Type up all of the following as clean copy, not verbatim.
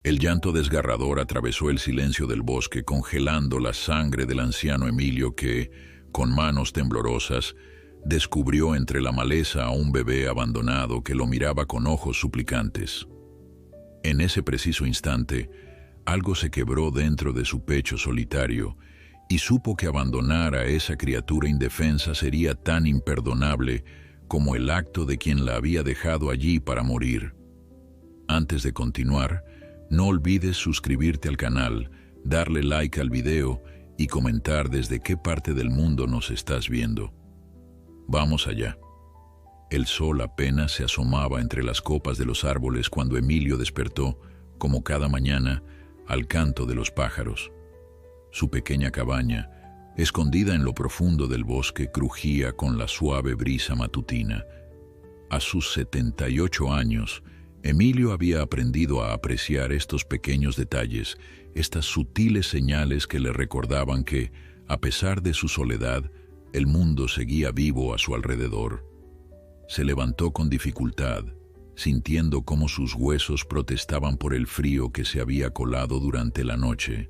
El llanto desgarrador atravesó el silencio del bosque, congelando la sangre del anciano Emilio que, con manos temblorosas, descubrió entre la maleza a un bebé abandonado que lo miraba con ojos suplicantes. En ese preciso instante, algo se quebró dentro de su pecho solitario y supo que abandonar a esa criatura indefensa sería tan imperdonable como el acto de quien la había dejado allí para morir. Antes de continuar, no olvides suscribirte al canal, darle like al video y comentar desde qué parte del mundo nos estás viendo. Vamos allá. El sol apenas se asomaba entre las copas de los árboles cuando Emilio despertó, como cada mañana, al canto de los pájaros. Su pequeña cabaña, escondida en lo profundo del bosque, crujía con la suave brisa matutina. A sus 78 años, Emilio había aprendido a apreciar estos pequeños detalles, estas sutiles señales que le recordaban que, a pesar de su soledad, el mundo seguía vivo a su alrededor. Se levantó con dificultad, sintiendo cómo sus huesos protestaban por el frío que se había colado durante la noche.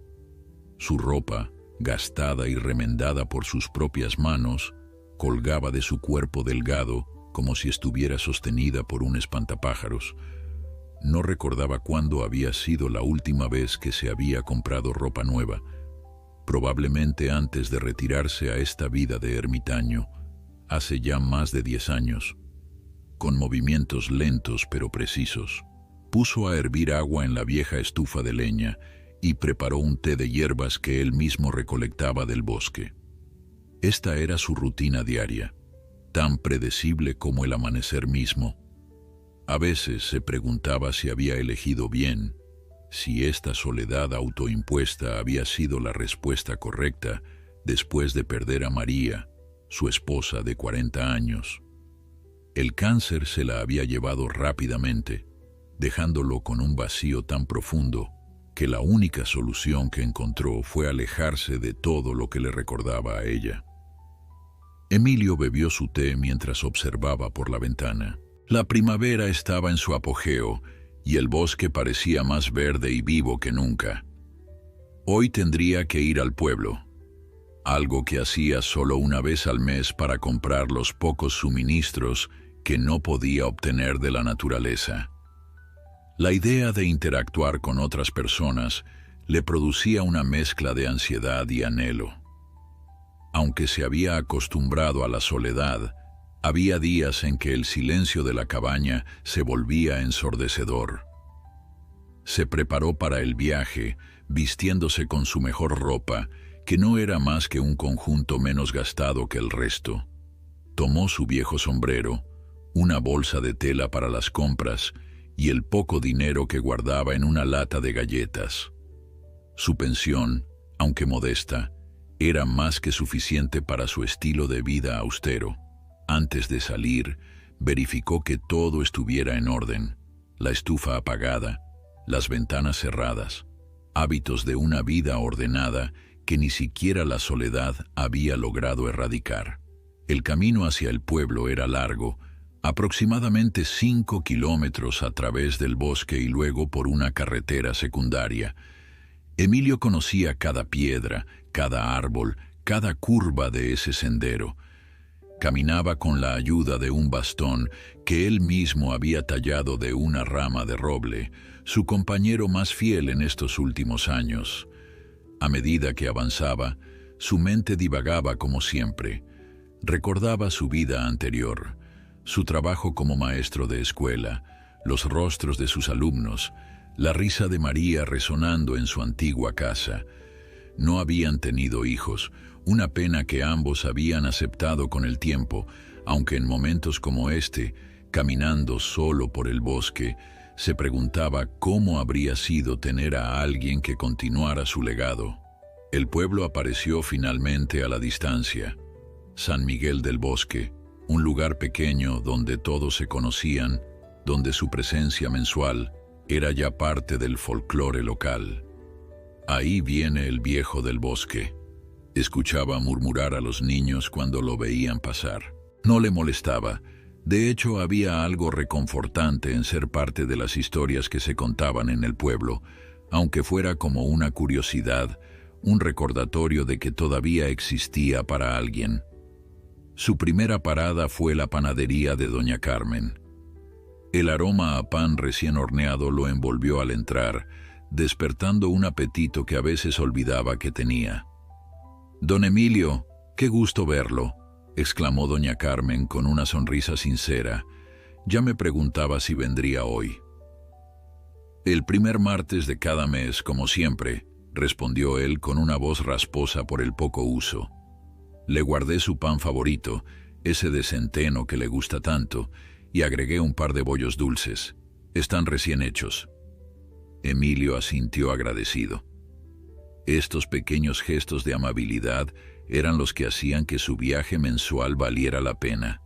Su ropa, gastada y remendada por sus propias manos, colgaba de su cuerpo delgado como si estuviera sostenida por un espantapájaros. No recordaba cuándo había sido la última vez que se había comprado ropa nueva, probablemente antes de retirarse a esta vida de ermitaño, hace ya más de 10 años. Con movimientos lentos pero precisos, puso a hervir agua en la vieja estufa de leña y preparó un té de hierbas que él mismo recolectaba del bosque. Esta era su rutina diaria, tan predecible como el amanecer mismo. A veces se preguntaba si había elegido bien, si esta soledad autoimpuesta había sido la respuesta correcta después de perder a María, su esposa de 40 años. El cáncer se la había llevado rápidamente, dejándolo con un vacío tan profundo que la única solución que encontró fue alejarse de todo lo que le recordaba a ella. Emilio bebió su té mientras observaba por la ventana. La primavera estaba en su apogeo y el bosque parecía más verde y vivo que nunca. Hoy tendría que ir al pueblo, algo que hacía solo una vez al mes para comprar los pocos suministros que no podía obtener de la naturaleza. La idea de interactuar con otras personas le producía una mezcla de ansiedad y anhelo. Aunque se había acostumbrado a la soledad, había días en que el silencio de la cabaña se volvía ensordecedor. Se preparó para el viaje, vistiéndose con su mejor ropa, que no era más que un conjunto menos gastado que el resto. Tomó su viejo sombrero, una bolsa de tela para las compras y el poco dinero que guardaba en una lata de galletas. Su pensión, aunque modesta, era más que suficiente para su estilo de vida austero. Antes de salir, verificó que todo estuviera en orden, la estufa apagada, las ventanas cerradas, hábitos de una vida ordenada que ni siquiera la soledad había logrado erradicar. El camino hacia el pueblo era largo, aproximadamente 5 kilómetros a través del bosque y luego por una carretera secundaria. Emilio conocía cada piedra, cada árbol, cada curva de ese sendero. Caminaba con la ayuda de un bastón que él mismo había tallado de una rama de roble, su compañero más fiel en estos últimos años. A medida que avanzaba, su mente divagaba como siempre. Recordaba su vida anterior, su trabajo como maestro de escuela, los rostros de sus alumnos, la risa de María resonando en su antigua casa. No habían tenido hijos, una pena que ambos habían aceptado con el tiempo, aunque en momentos como este, caminando solo por el bosque, se preguntaba cómo habría sido tener a alguien que continuara su legado. El pueblo apareció finalmente a la distancia. San Miguel del Bosque, un lugar pequeño donde todos se conocían, donde su presencia mensual era ya parte del folclore local. Ahí viene el viejo del bosque. Escuchaba murmurar a los niños cuando lo veían pasar. No le molestaba, De hecho, había algo reconfortante en ser parte de las historias que se contaban en el pueblo, aunque fuera como una curiosidad, un recordatorio de que todavía existía para alguien. Su primera parada fue la panadería de doña Carmen. El aroma a pan recién horneado lo envolvió al entrar, despertando un apetito que a veces olvidaba que tenía. «Don Emilio, qué gusto verlo», exclamó doña Carmen con una sonrisa sincera. «Ya me preguntaba si vendría hoy». «El primer martes de cada mes, como siempre», respondió él con una voz rasposa por el poco uso. Le guardé su pan favorito, ese de centeno que le gusta tanto, y agregué un par de bollos dulces. Están recién hechos. Emilio asintió agradecido. Estos pequeños gestos de amabilidad eran los que hacían que su viaje mensual valiera la pena.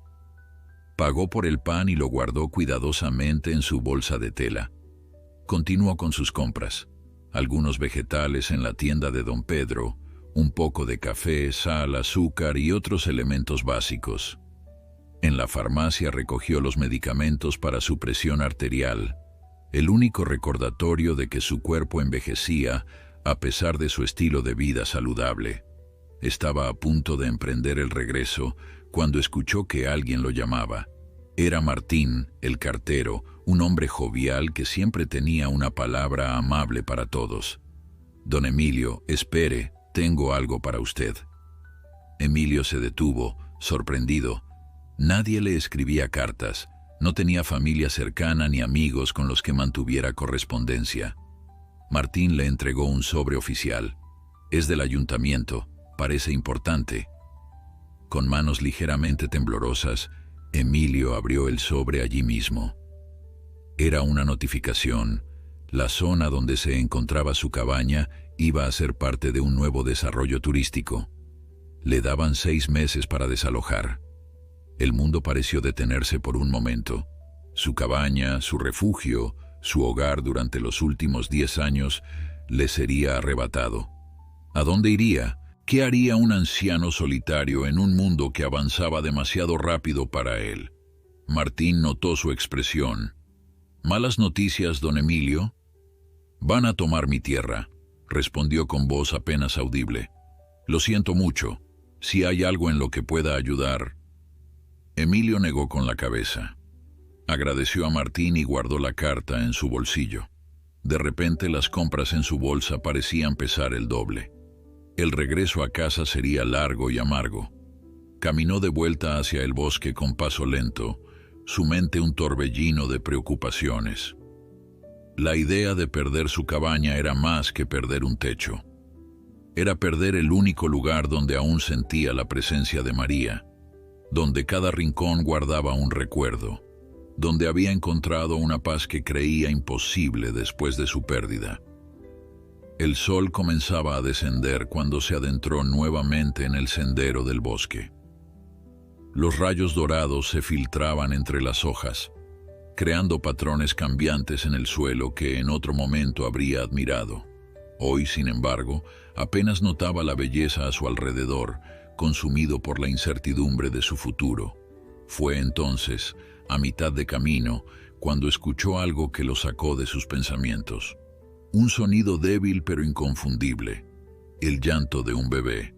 Pagó por el pan y lo guardó cuidadosamente en su bolsa de tela. Continuó con sus compras. Algunos vegetales en la tienda de don Pedro, un poco de café, sal, azúcar y otros elementos básicos. En la farmacia recogió los medicamentos para su presión arterial, el único recordatorio de que su cuerpo envejecía a pesar de su estilo de vida saludable. Estaba a punto de emprender el regreso cuando escuchó que alguien lo llamaba. Era Martín, el cartero, un hombre jovial que siempre tenía una palabra amable para todos. «Don Emilio, espere, tengo algo para usted». Emilio se detuvo, sorprendido. Nadie le escribía cartas, no tenía familia cercana ni amigos con los que mantuviera correspondencia. Martín le entregó un sobre oficial. «Es del ayuntamiento, parece importante». Con manos ligeramente temblorosas, Emilio abrió el sobre allí mismo. Era una notificación. La zona donde se encontraba su cabaña iba a ser parte de un nuevo desarrollo turístico. Le daban 6 meses para desalojar. El mundo pareció detenerse por un momento. Su cabaña, su refugio, su hogar durante los últimos 10 años le sería arrebatado. ¿A dónde iría? ¿Qué haría un anciano solitario en un mundo que avanzaba demasiado rápido para él? Martín notó su expresión. «¿Malas noticias, don Emilio?» «Van a tomar mi tierra», respondió con voz apenas audible. «Lo siento mucho. Si hay algo en lo que pueda ayudar». Emilio negó con la cabeza. Agradeció a Martín y guardó la carta en su bolsillo. De repente las compras en su bolsa parecían pesar el doble. El regreso a casa sería largo y amargo. Caminó de vuelta hacia el bosque con paso lento, su mente un torbellino de preocupaciones. La idea de perder su cabaña era más que perder un techo. Era perder el único lugar donde aún sentía la presencia de María, donde cada rincón guardaba un recuerdo, donde había encontrado una paz que creía imposible después de su pérdida. El sol comenzaba a descender cuando se adentró nuevamente en el sendero del bosque. Los rayos dorados se filtraban entre las hojas, creando patrones cambiantes en el suelo que en otro momento habría admirado. Hoy, sin embargo, apenas notaba la belleza a su alrededor, consumido por la incertidumbre de su futuro. Fue entonces, a mitad de camino, cuando escuchó algo que lo sacó de sus pensamientos. Un sonido débil pero inconfundible, el llanto de un bebé.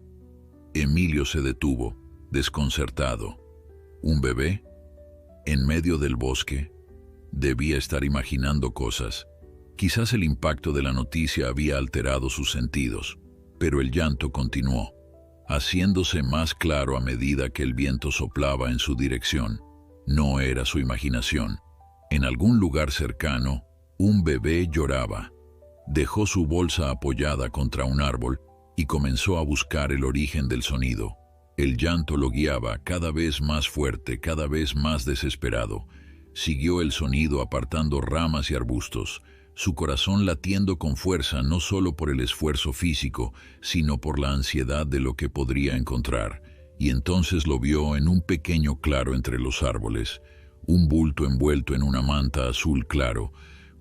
Emilio se detuvo, desconcertado. ¿Un bebé? En medio del bosque. Debía estar imaginando cosas. Quizás el impacto de la noticia había alterado sus sentidos, pero el llanto continuó, haciéndose más claro a medida que el viento soplaba en su dirección. No era su imaginación. En algún lugar cercano, un bebé lloraba. Dejó su bolsa apoyada contra un árbol y comenzó a buscar el origen del sonido. El llanto lo guiaba cada vez más fuerte, cada vez más desesperado. Siguió el sonido apartando ramas y arbustos, su corazón latiendo con fuerza no solo por el esfuerzo físico, sino por la ansiedad de lo que podría encontrar. Y entonces lo vio en un pequeño claro entre los árboles, un bulto envuelto en una manta azul claro,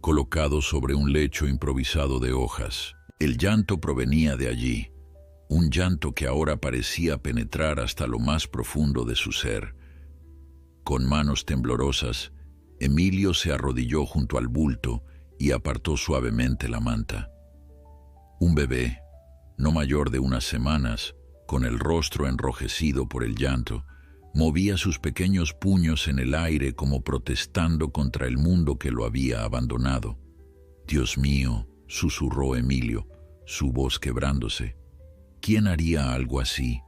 colocado sobre un lecho improvisado de hojas. El llanto provenía de allí, un llanto que ahora parecía penetrar hasta lo más profundo de su ser. Con manos temblorosas, Emilio se arrodilló junto al bulto y apartó suavemente la manta. Un bebé, no mayor de unas semanas, con el rostro enrojecido por el llanto, movía sus pequeños puños en el aire como protestando contra el mundo que lo había abandonado. «Dios mío», susurró Emilio, su voz quebrándose. «¿Quién haría algo así?»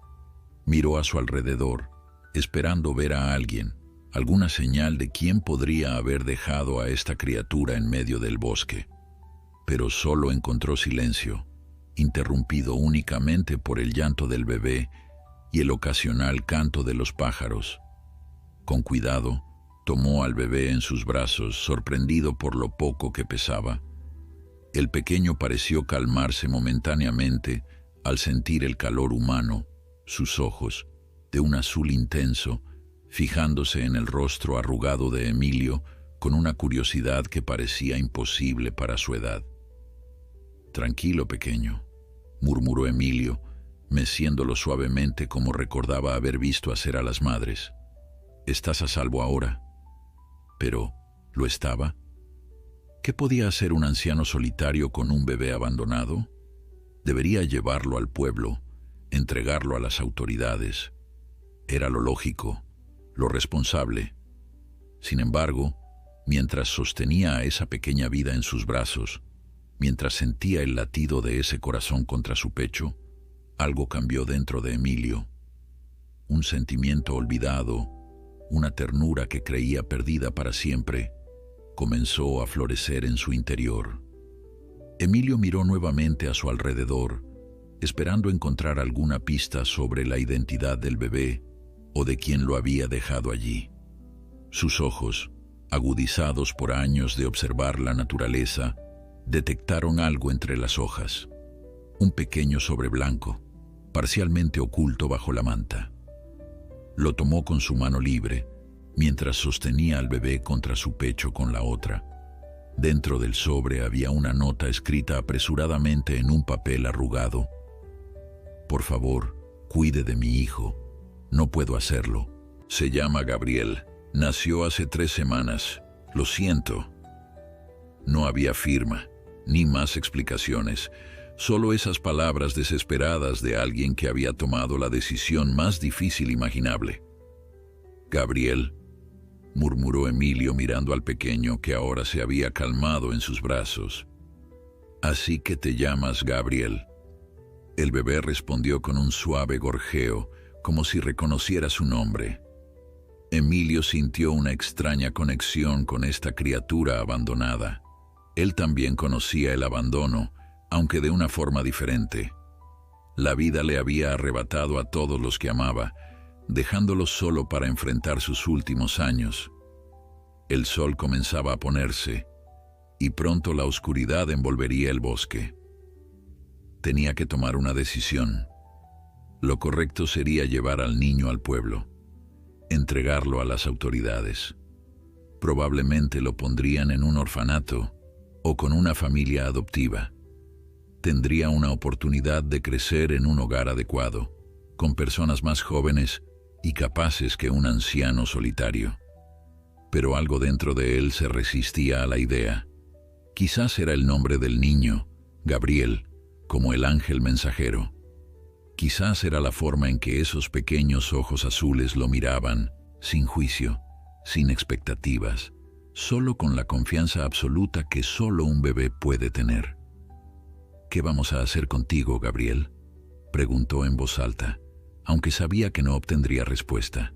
Miró a su alrededor, esperando ver a alguien, alguna señal de quién podría haber dejado a esta criatura en medio del bosque. Pero solo encontró silencio, interrumpido únicamente por el llanto del bebé y el ocasional canto de los pájaros. Con cuidado, tomó al bebé en sus brazos, sorprendido por lo poco que pesaba. El pequeño pareció calmarse momentáneamente al sentir el calor humano, sus ojos, de un azul intenso, fijándose en el rostro arrugado de Emilio con una curiosidad que parecía imposible para su edad. «Tranquilo, pequeño», murmuró Emilio, meciéndolo suavemente como recordaba haber visto hacer a las madres. «Estás a salvo ahora». Pero, ¿lo estaba? ¿Qué podía hacer un anciano solitario con un bebé abandonado? Debería llevarlo al pueblo, entregarlo a las autoridades. Era lo lógico, lo responsable. Sin embargo, mientras sostenía a esa pequeña vida en sus brazos, mientras sentía el latido de ese corazón contra su pecho, algo cambió dentro de Emilio. Un sentimiento olvidado, una ternura que creía perdida para siempre, comenzó a florecer en su interior. Emilio miró nuevamente a su alrededor, esperando encontrar alguna pista sobre la identidad del bebé o de quien lo había dejado allí. Sus ojos, agudizados por años de observar la naturaleza, detectaron algo entre las hojas, un pequeño sobre blanco, parcialmente oculto bajo la manta. Lo tomó con su mano libre, mientras sostenía al bebé contra su pecho con la otra. Dentro del sobre había una nota escrita apresuradamente en un papel arrugado. «Por favor, cuide de mi hijo. No puedo hacerlo. Se llama Gabriel. Nació hace 3 semanas. Lo siento». No había firma, ni más explicaciones, solo esas palabras desesperadas de alguien que había tomado la decisión más difícil imaginable. «Gabriel», murmuró Emilio mirando al pequeño que ahora se había calmado en sus brazos. «Así que te llamas Gabriel». El bebé respondió con un suave gorjeo, como si reconociera su nombre. Emilio sintió una extraña conexión con esta criatura abandonada. Él también conocía el abandono, aunque de una forma diferente. La vida le había arrebatado a todos los que amaba, dejándolos solo para enfrentar sus últimos años. El sol comenzaba a ponerse, y pronto la oscuridad envolvería el bosque. Tenía que tomar una decisión. Lo correcto sería llevar al niño al pueblo, entregarlo a las autoridades. Probablemente lo pondrían en un orfanato o con una familia adoptiva. Tendría una oportunidad de crecer en un hogar adecuado, con personas más jóvenes y capaces que un anciano solitario. Pero algo dentro de él se resistía a la idea. Quizás era el nombre del niño, Gabriel, como el ángel mensajero. Quizás era la forma en que esos pequeños ojos azules lo miraban, sin juicio, sin expectativas, solo con la confianza absoluta que solo un bebé puede tener. «¿Qué vamos a hacer contigo, Gabriel?», preguntó en voz alta, aunque sabía que no obtendría respuesta.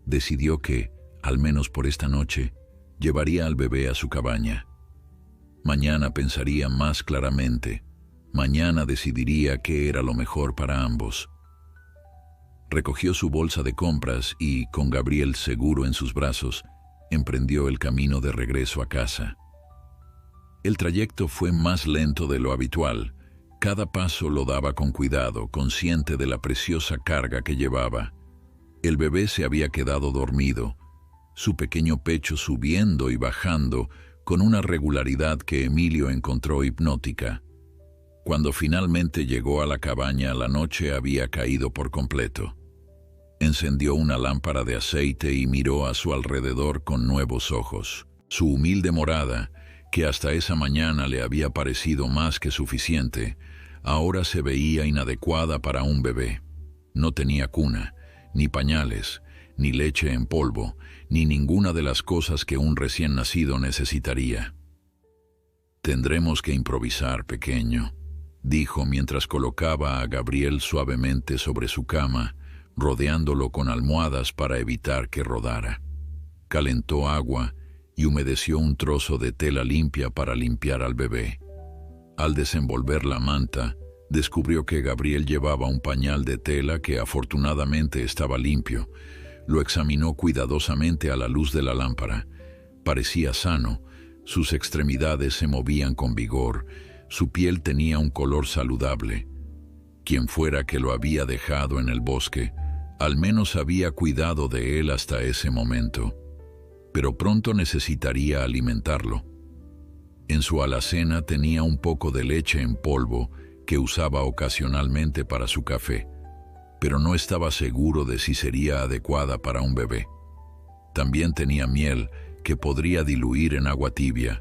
Decidió que, al menos por esta noche, llevaría al bebé a su cabaña. Mañana pensaría más claramente. Mañana decidiría qué era lo mejor para ambos. Recogió su bolsa de compras y, con Gabriel seguro en sus brazos, emprendió el camino de regreso a casa. El trayecto fue más lento de lo habitual. Cada paso lo daba con cuidado, consciente de la preciosa carga que llevaba. El bebé se había quedado dormido, su pequeño pecho subiendo y bajando con una regularidad que Emilio encontró hipnótica. Cuando finalmente llegó a la cabaña, la noche había caído por completo. Encendió una lámpara de aceite y miró a su alrededor con nuevos ojos. Su humilde morada, que hasta esa mañana le había parecido más que suficiente, ahora se veía inadecuada para un bebé. No tenía cuna, ni pañales, ni leche en polvo, ni ninguna de las cosas que un recién nacido necesitaría. «Tendremos que improvisar, pequeño», dijo mientras colocaba a Gabriel suavemente sobre su cama, rodeándolo con almohadas para evitar que rodara. Calentó agua y humedeció un trozo de tela limpia para limpiar al bebé. Al desenvolver la manta, descubrió que Gabriel llevaba un pañal de tela que afortunadamente estaba limpio. Lo examinó cuidadosamente a la luz de la lámpara. Parecía sano, sus extremidades se movían con vigor, su piel tenía un color saludable. Quien fuera que lo había dejado en el bosque, al menos había cuidado de él hasta ese momento. Pero pronto necesitaría alimentarlo. En su alacena tenía un poco de leche en polvo que usaba ocasionalmente para su café, pero no estaba seguro de si sería adecuada para un bebé. También tenía miel que podría diluir en agua tibia.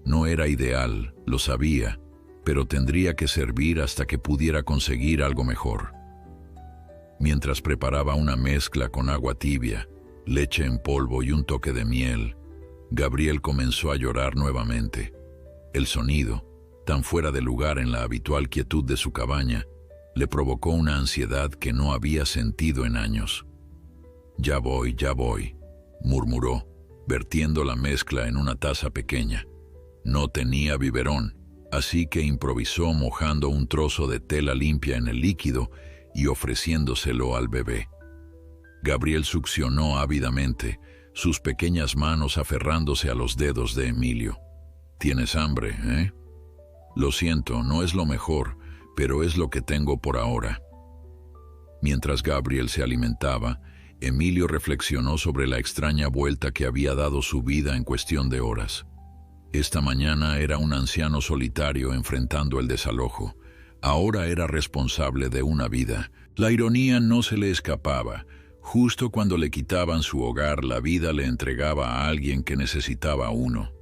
No era ideal, lo sabía, pero tendría que servir hasta que pudiera conseguir algo mejor. Mientras preparaba una mezcla con agua tibia, leche en polvo y un toque de miel, Gabriel comenzó a llorar nuevamente. El sonido, tan fuera de lugar en la habitual quietud de su cabaña, le provocó una ansiedad que no había sentido en años. Ya voy, murmuró, vertiendo la mezcla en una taza pequeña. No tenía biberón, así que improvisó mojando un trozo de tela limpia en el líquido y ofreciéndoselo al bebé. Gabriel succionó ávidamente, sus pequeñas manos aferrándose a los dedos de Emilio. «¿Tienes hambre, eh?» «Lo siento, no es lo mejor, pero es lo que tengo por ahora». Mientras Gabriel se alimentaba, Emilio reflexionó sobre la extraña vuelta que había dado su vida en cuestión de horas. Esta mañana era un anciano solitario enfrentando el desalojo. Ahora era responsable de una vida. La ironía no se le escapaba. Justo cuando le quitaban su hogar, la vida le entregaba a alguien que necesitaba uno.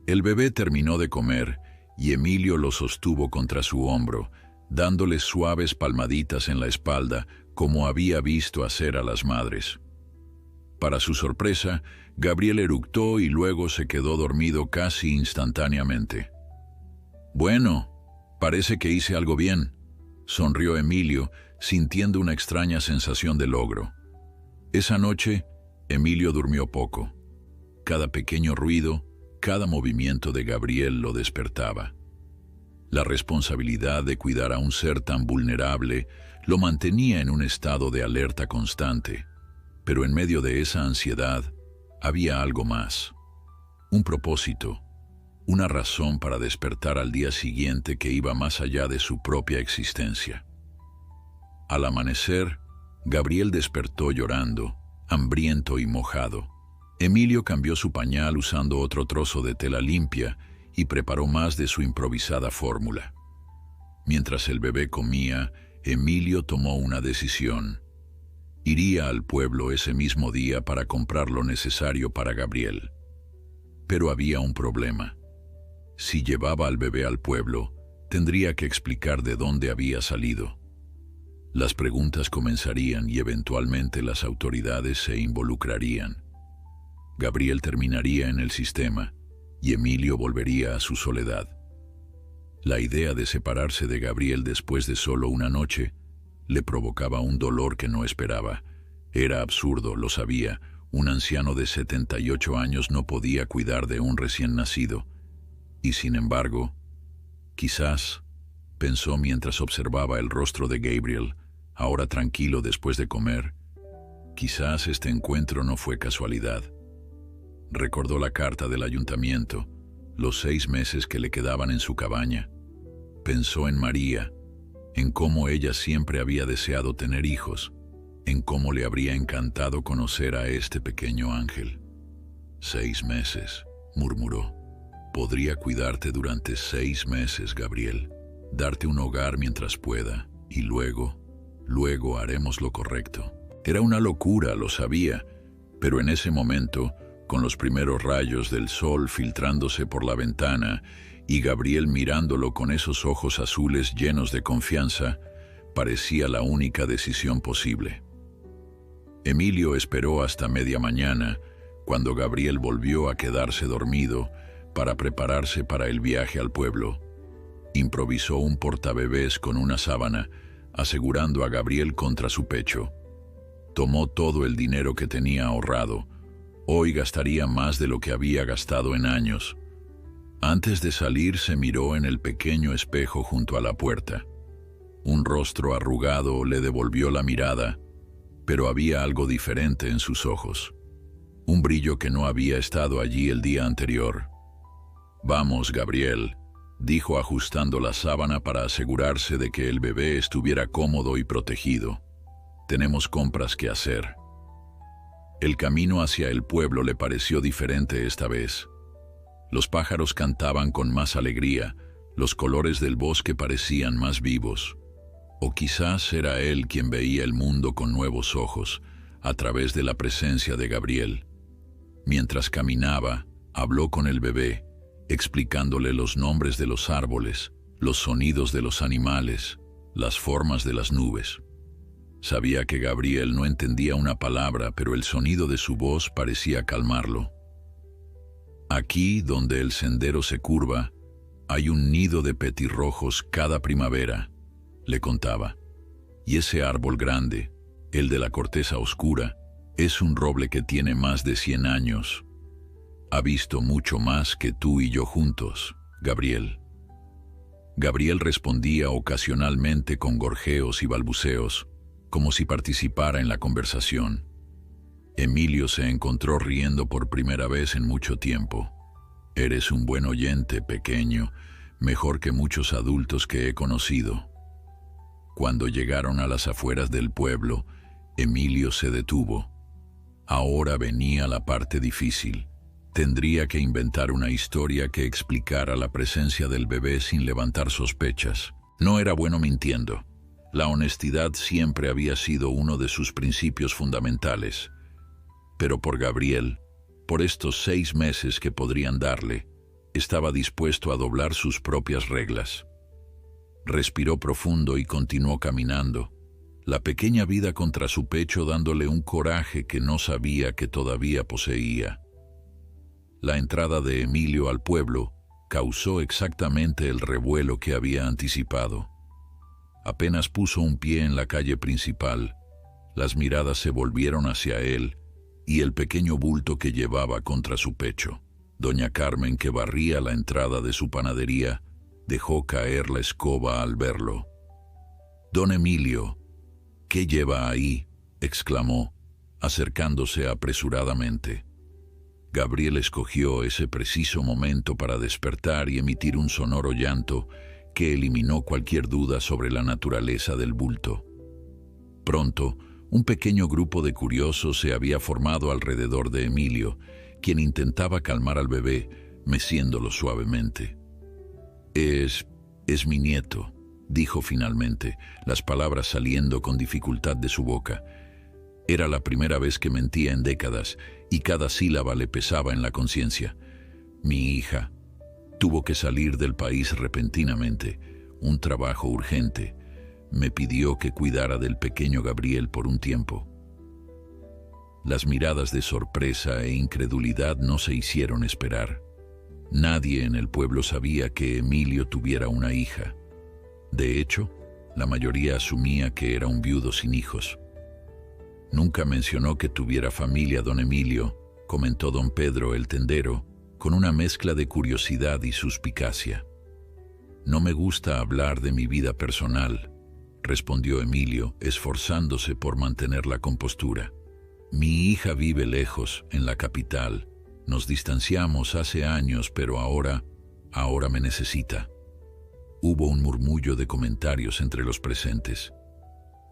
El bebé terminó de comer y Emilio lo sostuvo contra su hombro, dándole suaves palmaditas en la espalda, como había visto hacer a las madres. Para su sorpresa, Gabriel eructó y luego se quedó dormido casi instantáneamente. «Bueno, parece que hice algo bien», sonrió Emilio, sintiendo una extraña sensación de logro. Esa noche, Emilio durmió poco. Cada pequeño ruido, cada movimiento de Gabriel lo despertaba. La responsabilidad de cuidar a un ser tan vulnerable lo mantenía en un estado de alerta constante, pero en medio de esa ansiedad había algo más. Un propósito, una razón para despertar al día siguiente que iba más allá de su propia existencia. Al amanecer, Gabriel despertó llorando, hambriento y mojado. Emilio cambió su pañal usando otro trozo de tela limpia y preparó más de su improvisada fórmula. Mientras el bebé comía, Emilio tomó una decisión. Iría al pueblo ese mismo día para comprar lo necesario para Gabriel. Pero había un problema. Si llevaba al bebé al pueblo, tendría que explicar de dónde había salido. Las preguntas comenzarían y eventualmente las autoridades se involucrarían. Gabriel terminaría en el sistema y Emilio volvería a su soledad. La idea de separarse de Gabriel después de solo una noche le provocaba un dolor que no esperaba. Era absurdo, lo sabía. Un anciano de 78 años no podía cuidar de un recién nacido. Y sin embargo, quizás, pensó mientras observaba el rostro de Gabriel, ahora tranquilo después de comer, quizás este encuentro no fue casualidad. Recordó la carta del ayuntamiento, los 6 meses que le quedaban en su cabaña. Pensó en María, en cómo ella siempre había deseado tener hijos, en cómo le habría encantado conocer a este pequeño ángel. 6 meses, murmuró. Podría cuidarte durante 6 meses, Gabriel, darte un hogar mientras pueda, y luego haremos lo correcto. Era una locura, lo sabía, pero en ese momento, con los primeros rayos del sol filtrándose por la ventana y Gabriel mirándolo con esos ojos azules llenos de confianza, parecía la única decisión posible. Emilio esperó hasta media mañana, cuando Gabriel volvió a quedarse dormido para prepararse para el viaje al pueblo. Improvisó un portabebés con una sábana, asegurando a Gabriel contra su pecho. Tomó todo el dinero que tenía ahorrado. Hoy gastaría más de lo que había gastado en años. Antes de salir se miró en el pequeño espejo junto a la puerta. Un rostro arrugado le devolvió la mirada, pero había algo diferente en sus ojos. Un brillo que no había estado allí el día anterior. «Vamos, Gabriel», dijo ajustando la sábana para asegurarse de que el bebé estuviera cómodo y protegido. «Tenemos compras que hacer». El camino hacia el pueblo le pareció diferente esta vez. Los pájaros cantaban con más alegría, los colores del bosque parecían más vivos. O quizás era él quien veía el mundo con nuevos ojos, a través de la presencia de Gabriel. Mientras caminaba, habló con el bebé, explicándole los nombres de los árboles, los sonidos de los animales, las formas de las nubes. Sabía que Gabriel no entendía una palabra, pero el sonido de su voz parecía calmarlo. «Aquí, donde el sendero se curva, hay un nido de petirrojos cada primavera», le contaba. «Y ese árbol grande, el de la corteza oscura, es un roble que tiene más de 100 años. Ha visto mucho más que tú y yo juntos, Gabriel». Gabriel respondía ocasionalmente con gorjeos y balbuceos, como si participara en la conversación. Emilio se encontró riendo por primera vez en mucho tiempo. «Eres un buen oyente, pequeño, mejor que muchos adultos que he conocido». Cuando llegaron a las afueras del pueblo, Emilio se detuvo. Ahora venía la parte difícil. Tendría que inventar una historia que explicara la presencia del bebé sin levantar sospechas. No era bueno mintiendo. La honestidad siempre había sido uno de sus principios fundamentales. Pero por Gabriel, por estos 6 meses que podrían darle, estaba dispuesto a doblar sus propias reglas. Respiró profundo y continuó caminando, la pequeña vida contra su pecho dándole un coraje que no sabía que todavía poseía. La entrada de Emilio al pueblo causó exactamente el revuelo que había anticipado. Apenas puso un pie en la calle principal, las miradas se volvieron hacia él y el pequeño bulto que llevaba contra su pecho. Doña Carmen, que barría la entrada de su panadería, dejó caer la escoba al verlo. «Don Emilio, ¿qué lleva ahí?», exclamó, acercándose apresuradamente. Gabriel escogió ese preciso momento para despertar y emitir un sonoro llanto que eliminó cualquier duda sobre la naturaleza del bulto. Pronto, un pequeño grupo de curiosos se había formado alrededor de Emilio, quien intentaba calmar al bebé, meciéndolo suavemente. Es mi nieto», dijo finalmente, las palabras saliendo con dificultad de su boca. Era la primera vez que mentía en décadas, y cada sílaba le pesaba en la conciencia. «Mi hija tuvo que salir del país repentinamente, un trabajo urgente. Me pidió que cuidara del pequeño Gabriel por un tiempo». Las miradas de sorpresa e incredulidad no se hicieron esperar. Nadie en el pueblo sabía que Emilio tuviera una hija. De hecho, la mayoría asumía que era un viudo sin hijos. «Nunca mencionó que tuviera familia, don Emilio», comentó don Pedro el tendero, con una mezcla de curiosidad y suspicacia. «No me gusta hablar de mi vida personal», respondió Emilio, esforzándose por mantener la compostura. «Mi hija vive lejos, en la capital. Nos distanciamos hace años, pero ahora me necesita». Hubo un murmullo de comentarios entre los presentes.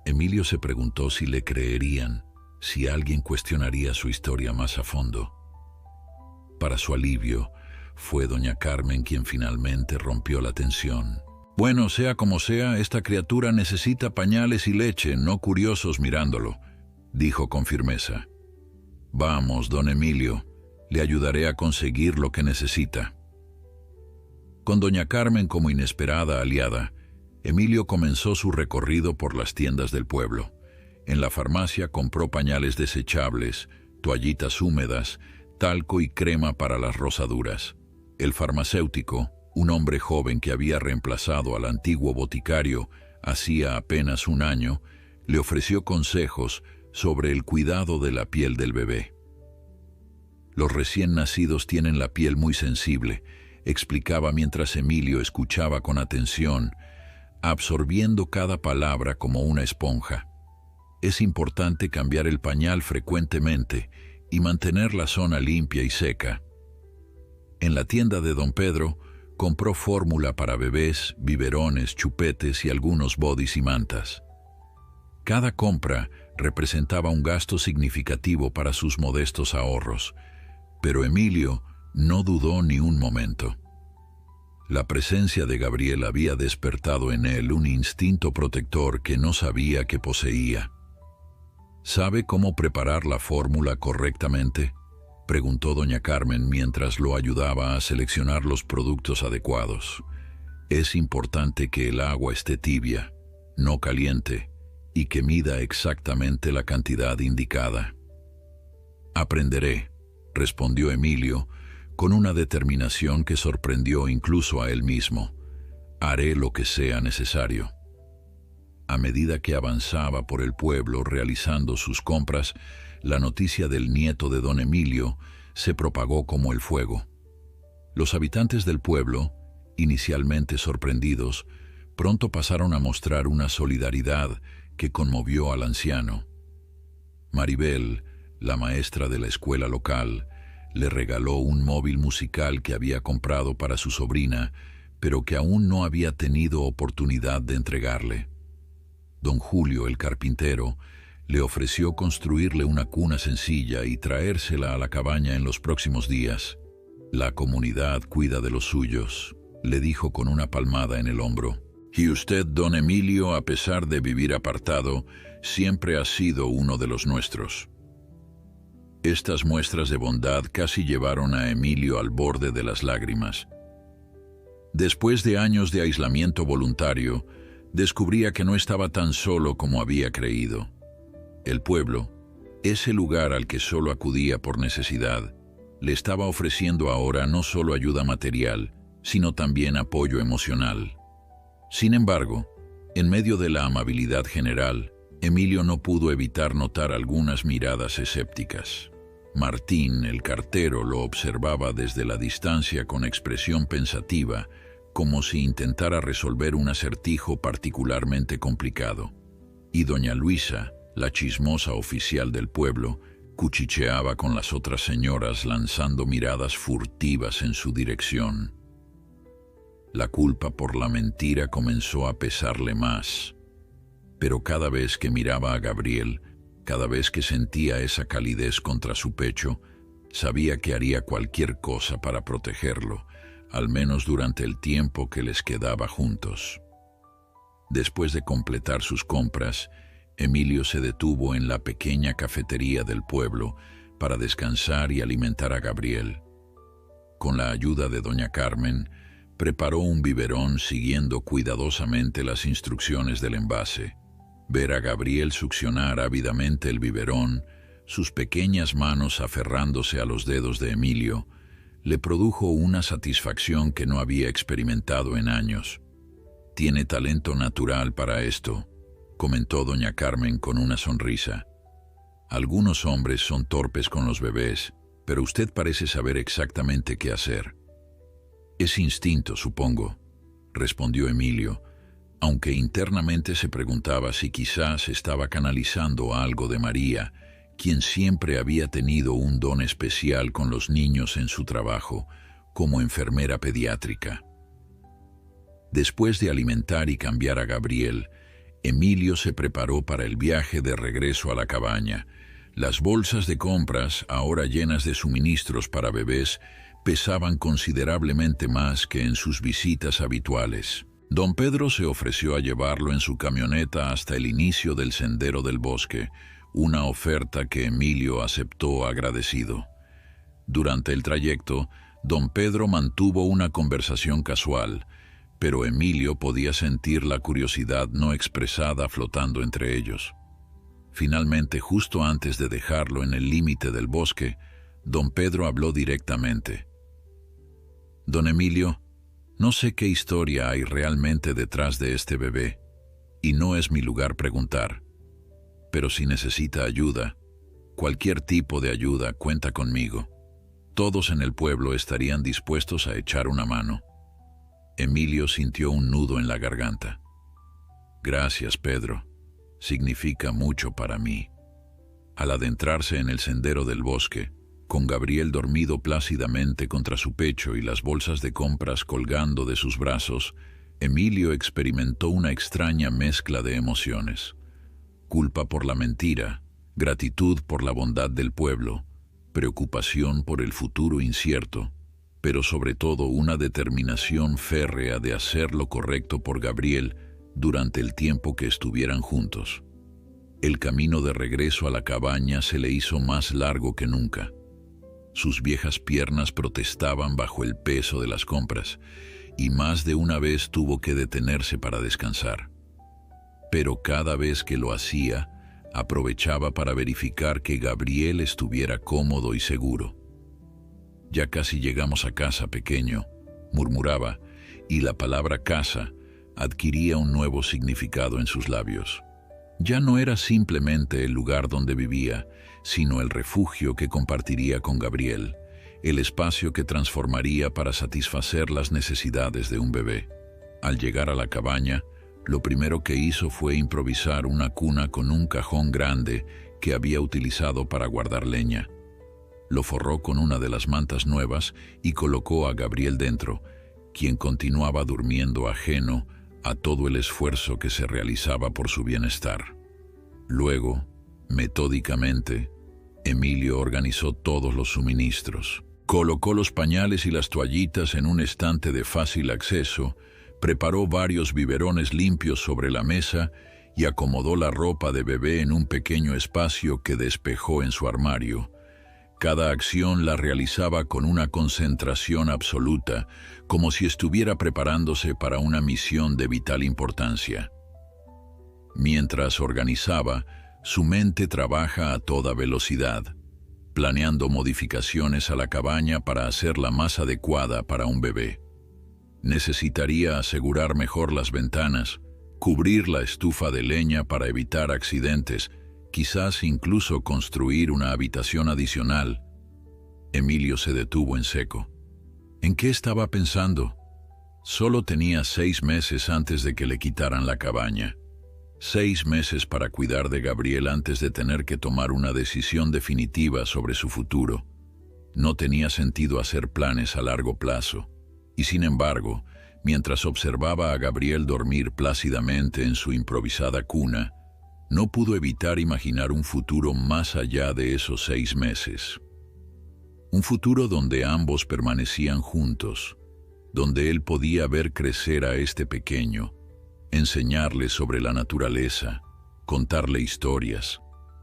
Emilio se preguntó si le creerían, si alguien cuestionaría su historia más a fondo. Para su alivio, fue doña Carmen quien finalmente rompió la tensión. «Bueno, sea como sea, esta criatura necesita pañales y leche, no curiosos mirándolo. dijo con firmeza. Vamos, don Emilio, le ayudaré a conseguir lo que necesita. Con doña Carmen como inesperada aliada, Emilio comenzó su recorrido por las tiendas del pueblo. En la farmacia compró pañales desechables, toallitas húmedas, talco y crema para las rosaduras. El farmacéutico, un hombre joven que había reemplazado al antiguo boticario hacía apenas un año, le ofreció consejos sobre el cuidado de la piel del bebé. Los recién nacidos tienen la piel muy sensible, explicaba mientras Emilio escuchaba con atención, absorbiendo cada palabra como una esponja. Es importante cambiar el pañal frecuentemente y mantener la zona limpia y seca. En la tienda de don Pedro, compró fórmula para bebés, biberones, chupetes y algunos bodys y mantas. Cada compra representaba un gasto significativo para sus modestos ahorros, pero Emilio no dudó ni un momento. La presencia de Gabriel había despertado en él un instinto protector que no sabía que poseía. ¿Sabe cómo preparar la fórmula correctamente?, preguntó doña Carmen mientras lo ayudaba a seleccionar los productos adecuados. Es importante que el agua esté tibia, no caliente, y que mida exactamente la cantidad indicada. Aprenderé, respondió Emilio, con una determinación que sorprendió incluso a él mismo. Haré lo que sea necesario. A medida que avanzaba por el pueblo realizando sus compras, la noticia del nieto de don Emilio se propagó como el fuego. Los habitantes del pueblo, inicialmente sorprendidos, pronto pasaron a mostrar una solidaridad que conmovió al anciano. Maribel, la maestra de la escuela local, le regaló un móvil musical que había comprado para su sobrina, pero que aún no había tenido oportunidad de entregarle. Don Julio, el carpintero, le ofreció construirle una cuna sencilla y traérsela a la cabaña en los próximos días. La comunidad cuida de los suyos, le dijo con una palmada en el hombro. Y usted, don Emilio, a pesar de vivir apartado, siempre ha sido uno de los nuestros. Estas muestras de bondad casi llevaron a Emilio al borde de las lágrimas. Después de años de aislamiento voluntario, descubría que no estaba tan solo como había creído. El pueblo, ese lugar al que solo acudía por necesidad, le estaba ofreciendo ahora no solo ayuda material, sino también apoyo emocional. Sin embargo, en medio de la amabilidad general, Emilio no pudo evitar notar algunas miradas escépticas. Martín, el cartero, lo observaba desde la distancia con expresión pensativa, como si intentara resolver un acertijo particularmente complicado. Y doña Luisa, la chismosa oficial del pueblo, cuchicheaba con las otras señoras lanzando miradas furtivas en su dirección. La culpa por la mentira comenzó a pesarle más, pero cada vez que miraba a Gabriel, cada vez que sentía esa calidez contra su pecho, sabía que haría cualquier cosa para protegerlo, al menos durante el tiempo que les quedaba juntos. Después de completar sus compras, Emilio se detuvo en la pequeña cafetería del pueblo para descansar y alimentar a Gabriel. Con la ayuda de doña Carmen, preparó un biberón siguiendo cuidadosamente las instrucciones del envase. Ver a Gabriel succionar ávidamente el biberón, sus pequeñas manos aferrándose a los dedos de Emilio, le produjo una satisfacción que no había experimentado en años. «Tiene talento natural para esto», comentó doña Carmen con una sonrisa. «Algunos hombres son torpes con los bebés, pero usted parece saber exactamente qué hacer». «Es instinto, supongo», respondió Emilio, aunque internamente se preguntaba si quizás estaba canalizando algo de María, quien siempre había tenido un don especial con los niños en su trabajo, como enfermera pediátrica. Después de alimentar y cambiar a Gabriel, Emilio se preparó para el viaje de regreso a la cabaña. Las bolsas de compras, ahora llenas de suministros para bebés, pesaban considerablemente más que en sus visitas habituales. Don Pedro se ofreció a llevarlo en su camioneta hasta el inicio del sendero del bosque, una oferta que Emilio aceptó agradecido. Durante el trayecto, don Pedro mantuvo una conversación casual, pero Emilio podía sentir la curiosidad no expresada flotando entre ellos. Finalmente, justo antes de dejarlo en el límite del bosque, don Pedro habló directamente. «Don Emilio, no sé qué historia hay realmente detrás de este bebé, y no es mi lugar preguntar. Pero si necesita ayuda, cualquier tipo de ayuda, cuenta conmigo. Todos en el pueblo estarían dispuestos a echar una mano». Emilio sintió un nudo en la garganta. «Gracias, Pedro. Significa mucho para mí». Al adentrarse en el sendero del bosque, con Gabriel dormido plácidamente contra su pecho y las bolsas de compras colgando de sus brazos, Emilio experimentó una extraña mezcla de emociones. Culpa por la mentira, gratitud por la bondad del pueblo, preocupación por el futuro incierto, pero sobre todo una determinación férrea de hacer lo correcto por Gabriel durante el tiempo que estuvieran juntos. El camino de regreso a la cabaña se le hizo más largo que nunca. Sus viejas piernas protestaban bajo el peso de las compras, y más de una vez tuvo que detenerse para descansar. Pero cada vez que lo hacía, aprovechaba para verificar que Gabriel estuviera cómodo y seguro. «Ya casi llegamos a casa, pequeño», murmuraba, y la palabra casa adquiría un nuevo significado en sus labios. Ya no era simplemente el lugar donde vivía, sino el refugio que compartiría con Gabriel, el espacio que transformaría para satisfacer las necesidades de un bebé. Al llegar a la cabaña, lo primero que hizo fue improvisar una cuna con un cajón grande que había utilizado para guardar leña. Lo forró con una de las mantas nuevas y colocó a Gabriel dentro, quien continuaba durmiendo ajeno a todo el esfuerzo que se realizaba por su bienestar. Luego, metódicamente, Emilio organizó todos los suministros. Colocó los pañales y las toallitas en un estante de fácil acceso, preparó varios biberones limpios sobre la mesa y acomodó la ropa de bebé en un pequeño espacio que despejó en su armario. Cada acción la realizaba con una concentración absoluta, como si estuviera preparándose para una misión de vital importancia. Mientras organizaba, su mente trabaja a toda velocidad, planeando modificaciones a la cabaña para hacerla más adecuada para un bebé. Necesitaría asegurar mejor las ventanas, cubrir la estufa de leña para evitar accidentes, quizás incluso construir una habitación adicional. Emilio se detuvo en seco. ¿En qué estaba pensando? Solo tenía 6 meses antes de que le quitaran la cabaña. 6 meses para cuidar de Gabriel antes de tener que tomar una decisión definitiva sobre su futuro. No tenía sentido hacer planes a largo plazo. Y sin embargo, mientras observaba a Gabriel dormir plácidamente en su improvisada cuna, no pudo evitar imaginar un futuro más allá de esos 6 meses. Un futuro donde ambos permanecían juntos, donde él podía ver crecer a este pequeño, enseñarle sobre la naturaleza, contarle historias,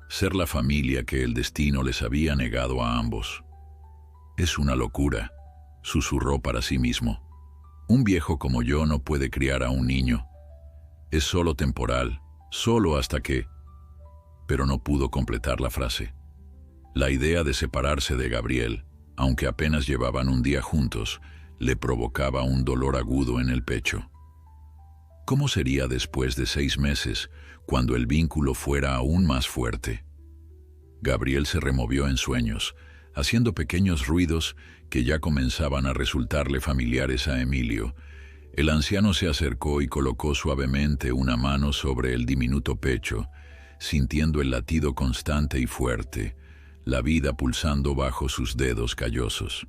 ser la familia que el destino les había negado a ambos. «Es una locura», susurró para sí mismo. «Un viejo como yo no puede criar a un niño. Es solo temporal, solo hasta que...» Pero no pudo completar la frase. La idea de separarse de Gabriel, aunque apenas llevaban un día juntos, le provocaba un dolor agudo en el pecho. ¿Cómo sería después de 6 meses, cuando el vínculo fuera aún más fuerte? Gabriel se removió en sueños, haciendo pequeños ruidos que ya comenzaban a resultarle familiares a Emilio. El anciano se acercó y colocó suavemente una mano sobre el diminuto pecho, sintiendo el latido constante y fuerte, la vida pulsando bajo sus dedos callosos.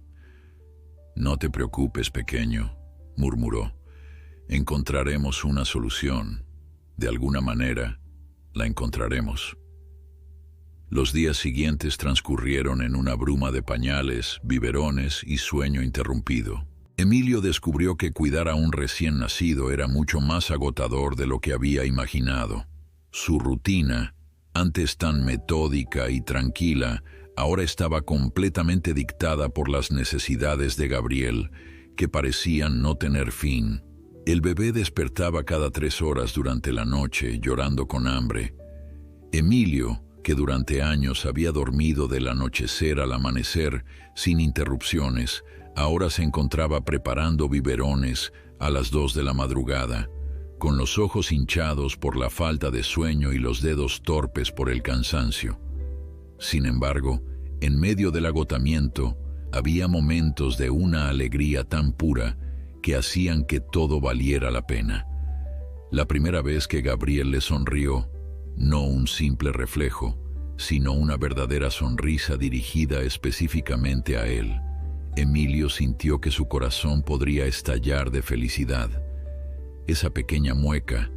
«No te preocupes, pequeño», murmuró. «Encontraremos una solución. De alguna manera, la encontraremos». Los días siguientes transcurrieron en una bruma de pañales, biberones y sueño interrumpido. Emilio descubrió que cuidar a un recién nacido era mucho más agotador de lo que había imaginado. Su rutina, Antes tan metódica y tranquila, ahora estaba completamente dictada por las necesidades de Gabriel, que parecían no tener fin. El bebé despertaba cada 3 horas durante la noche, llorando con hambre. Emilio, que durante años había dormido del anochecer al amanecer sin interrupciones, ahora se encontraba preparando biberones a las 2 de la madrugada, con los ojos hinchados por la falta de sueño y los dedos torpes por el cansancio. Sin embargo, en medio del agotamiento, había momentos de una alegría tan pura que hacían que todo valiera la pena. La primera vez que Gabriel le sonrió, no un simple reflejo, sino una verdadera sonrisa dirigida específicamente a él, Emilio sintió que su corazón podría estallar de felicidad. Esa pequeña mueca,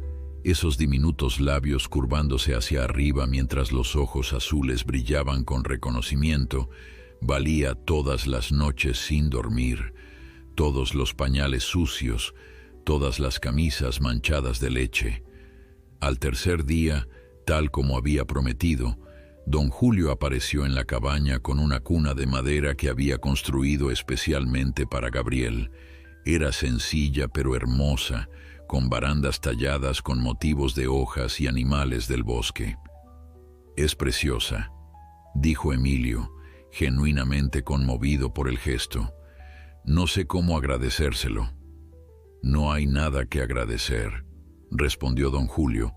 esos diminutos labios curvándose hacia arriba mientras los ojos azules brillaban con reconocimiento, valía todas las noches sin dormir, todos los pañales sucios, todas las camisas manchadas de leche. Al tercer día, tal como había prometido, don Julio apareció en la cabaña con una cuna de madera que había construido especialmente para Gabriel. Era sencilla pero hermosa, con barandas talladas con motivos de hojas y animales del bosque. «Es preciosa», dijo Emilio, genuinamente conmovido por el gesto. «No sé cómo agradecérselo». «No hay nada que agradecer», respondió don Julio,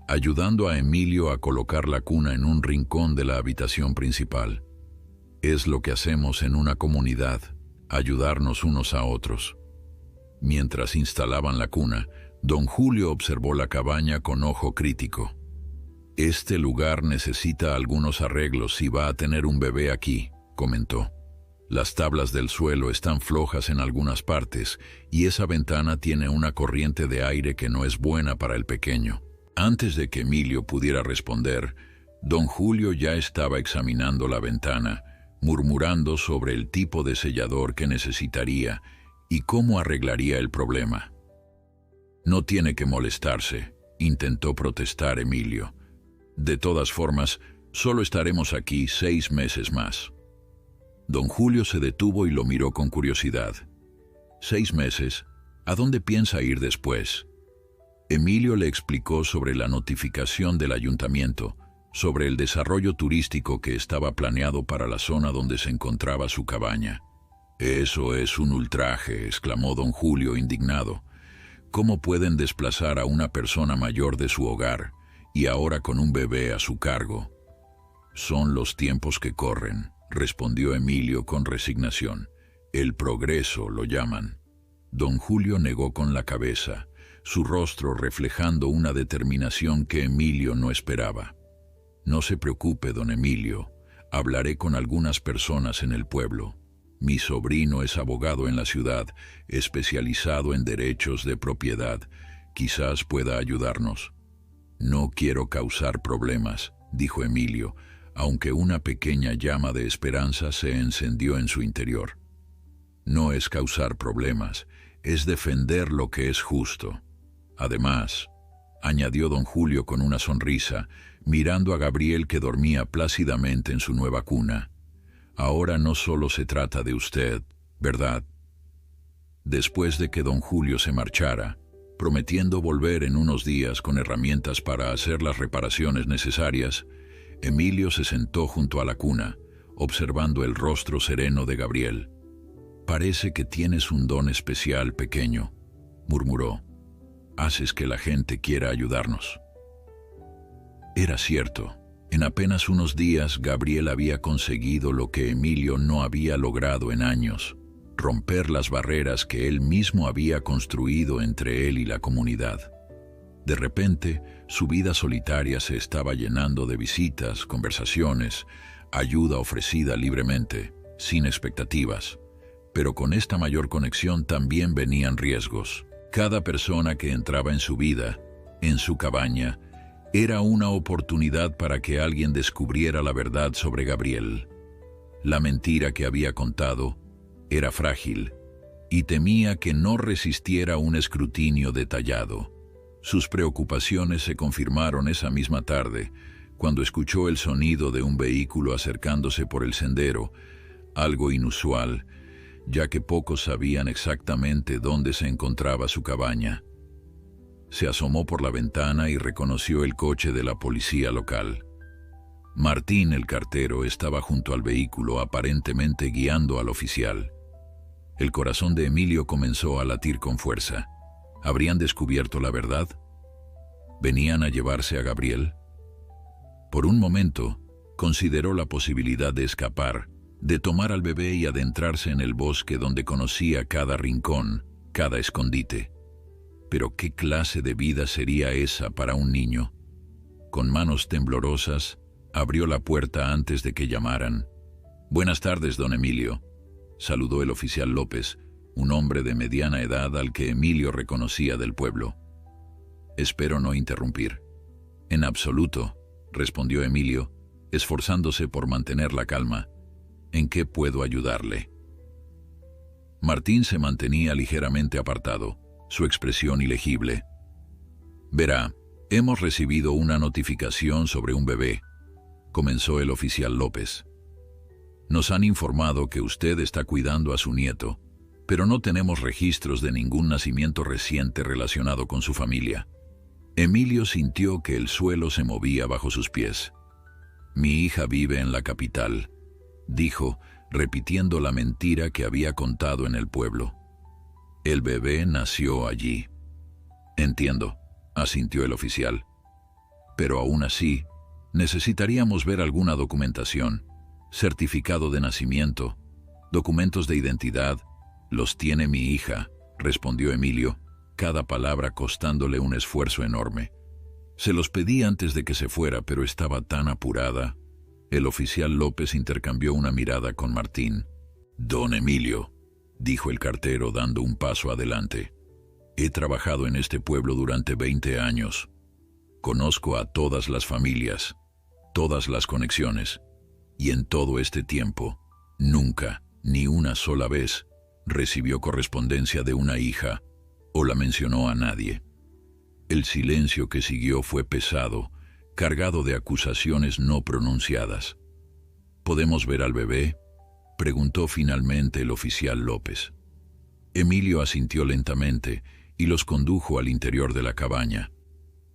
ayudando a Emilio a colocar la cuna en un rincón de la habitación principal. «Es lo que hacemos en una comunidad, ayudarnos unos a otros». Mientras instalaban la cuna, don Julio observó la cabaña con ojo crítico. «Este lugar necesita algunos arreglos si va a tener un bebé aquí», comentó. «Las tablas del suelo están flojas en algunas partes y esa ventana tiene una corriente de aire que no es buena para el pequeño». Antes de que Emilio pudiera responder, don Julio ya estaba examinando la ventana, murmurando sobre el tipo de sellador que necesitaría y cómo arreglaría el problema. «No tiene que molestarse», intentó protestar Emilio. «De todas formas, solo estaremos aquí 6 meses más». Don Julio se detuvo y lo miró con curiosidad. «¿6 meses? ¿A dónde piensa ir después?» Emilio le explicó sobre la notificación del ayuntamiento, sobre el desarrollo turístico que estaba planeado para la zona donde se encontraba su cabaña. «Eso es un ultraje», exclamó don Julio indignado. «¿Cómo pueden desplazar a una persona mayor de su hogar, y ahora con un bebé a su cargo?» «Son los tiempos que corren», respondió Emilio con resignación. «El progreso lo llaman». Don Julio negó con la cabeza, su rostro reflejando una determinación que Emilio no esperaba. «No se preocupe, don Emilio, hablaré con algunas personas en el pueblo. Mi sobrino es abogado en la ciudad, especializado en derechos de propiedad. Quizás pueda ayudarnos». «No quiero causar problemas», dijo Emilio, aunque una pequeña llama de esperanza se encendió en su interior. «No es causar problemas, es defender lo que es justo. Además», añadió don Julio con una sonrisa, mirando a Gabriel que dormía plácidamente en su nueva cuna, «ahora no solo se trata de usted, ¿verdad?». Después de que don Julio se marchara, prometiendo volver en unos días con herramientas para hacer las reparaciones necesarias, Emilio se sentó junto a la cuna, observando el rostro sereno de Gabriel. «Parece que tienes un don especial, pequeño», murmuró. «Haces que la gente quiera ayudarnos». Era cierto. En apenas unos días, Gabriel había conseguido lo que Emilio no había logrado en años: romper las barreras que él mismo había construido entre él y la comunidad. De repente, su vida solitaria se estaba llenando de visitas, conversaciones, ayuda ofrecida libremente, sin expectativas. Pero con esta mayor conexión también venían riesgos. Cada persona que entraba en su vida, en su cabaña, era una oportunidad para que alguien descubriera la verdad sobre Gabriel. La mentira que había contado era frágil y temía que no resistiera un escrutinio detallado. Sus preocupaciones se confirmaron esa misma tarde, cuando escuchó el sonido de un vehículo acercándose por el sendero, algo inusual, ya que pocos sabían exactamente dónde se encontraba su cabaña. Se asomó por la ventana y reconoció el coche de la policía local. Martín, el cartero, estaba junto al vehículo, aparentemente guiando al oficial. El corazón de Emilio comenzó a latir con fuerza. ¿Habrían descubierto la verdad? ¿Venían a llevarse a Gabriel? Por un momento, consideró la posibilidad de escapar, de tomar al bebé y adentrarse en el bosque donde conocía cada rincón, cada escondite. Pero ¿qué clase de vida sería esa para un niño? Con manos temblorosas, abrió la puerta antes de que llamaran. «Buenas tardes, don Emilio», saludó el oficial López, un hombre de mediana edad al que Emilio reconocía del pueblo. «Espero no interrumpir». «En absoluto», respondió Emilio, esforzándose por mantener la calma. «¿En qué puedo ayudarle?» Martín se mantenía ligeramente apartado, su expresión ilegible. «Verá, hemos recibido una notificación sobre un bebé», comenzó el oficial López. «Nos han informado que usted está cuidando a su nieto, pero no tenemos registros de ningún nacimiento reciente relacionado con su familia». Emilio sintió que el suelo se movía bajo sus pies. «Mi hija vive en la capital», dijo, repitiendo la mentira que había contado en el pueblo. «El bebé nació allí». «Entiendo», asintió el oficial. «Pero aún así, necesitaríamos ver alguna documentación, certificado de nacimiento, documentos de identidad». «Los tiene mi hija», respondió Emilio, cada palabra costándole un esfuerzo enorme. «Se los pedí antes de que se fuera, pero estaba tan apurada». El oficial López intercambió una mirada con Martín. «Don Emilio», dijo el cartero dando un paso adelante, «he trabajado en este pueblo durante 20 años. Conozco a todas las familias, todas las conexiones, y en todo este tiempo, nunca, ni una sola vez, recibió correspondencia de una hija o la mencionó a nadie». El silencio que siguió fue pesado, cargado de acusaciones no pronunciadas. «¿Podemos ver al bebé?», preguntó finalmente el oficial López. Emilio asintió lentamente y los condujo al interior de la cabaña.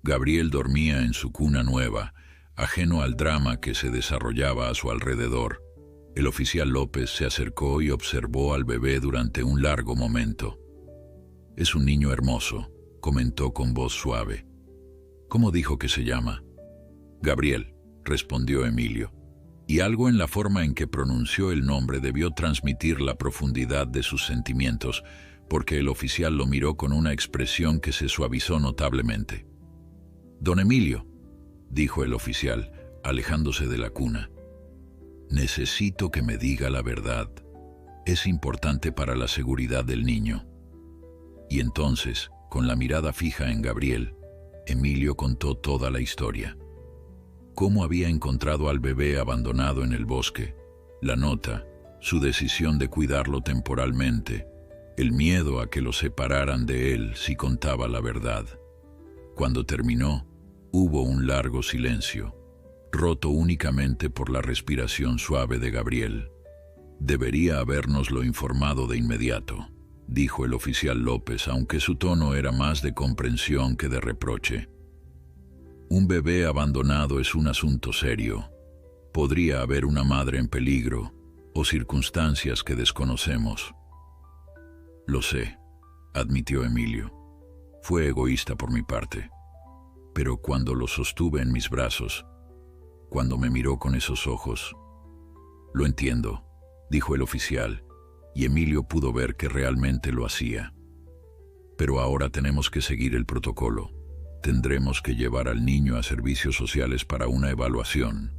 Gabriel dormía en su cuna nueva, ajeno al drama que se desarrollaba a su alrededor. El oficial López se acercó y observó al bebé durante un largo momento. «Es un niño hermoso», comentó con voz suave. «¿Cómo dijo que se llama?» «Gabriel», respondió Emilio, y algo en la forma en que pronunció el nombre debió transmitir la profundidad de sus sentimientos, porque el oficial lo miró con una expresión que se suavizó notablemente. «Don Emilio», dijo el oficial, alejándose de la cuna, «necesito que me diga la verdad. Es importante para la seguridad del niño». Y entonces, con la mirada fija en Gabriel, Emilio contó toda la historia. Cómo había encontrado al bebé abandonado en el bosque, la nota, su decisión de cuidarlo temporalmente, el miedo a que lo separaran de él si contaba la verdad. Cuando terminó, hubo un largo silencio, roto únicamente por la respiración suave de Gabriel. «Debería habérnoslo informado de inmediato», dijo el oficial López, aunque su tono era más de comprensión que de reproche. «Un bebé abandonado es un asunto serio. Podría haber una madre en peligro o circunstancias que desconocemos». «Lo sé», admitió Emilio. «Fue egoísta por mi parte. Pero cuando lo sostuve en mis brazos, cuando me miró con esos ojos...» «Lo entiendo», dijo el oficial, y Emilio pudo ver que realmente lo hacía. «Pero ahora tenemos que seguir el protocolo. Tendremos que llevar al niño a servicios sociales para una evaluación».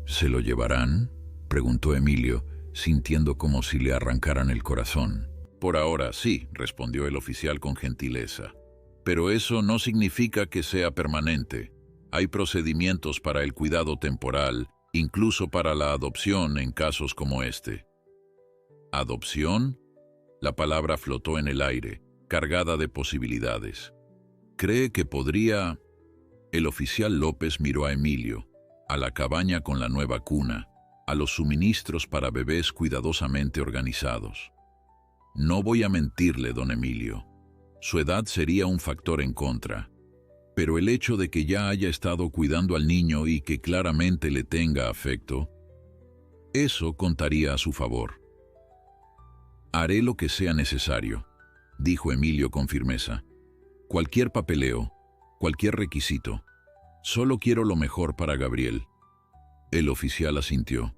«¿Se lo llevarán?», preguntó Emilio, sintiendo como si le arrancaran el corazón. «Por ahora sí», respondió el oficial con gentileza. «Pero eso no significa que sea permanente. Hay procedimientos para el cuidado temporal, incluso para la adopción en casos como este». «¿Adopción?». La palabra flotó en el aire, cargada de posibilidades. «¿Cree que podría...?» El oficial López miró a Emilio, a la cabaña con la nueva cuna, a los suministros para bebés cuidadosamente organizados. No voy a mentirle, don Emilio. Su edad sería un factor en contra, pero el hecho de que ya haya estado cuidando al niño y que claramente le tenga afecto, eso contaría a su favor. Haré lo que sea necesario, dijo Emilio con firmeza. Cualquier papeleo, cualquier requisito. Solo quiero lo mejor para Gabriel. El oficial asintió.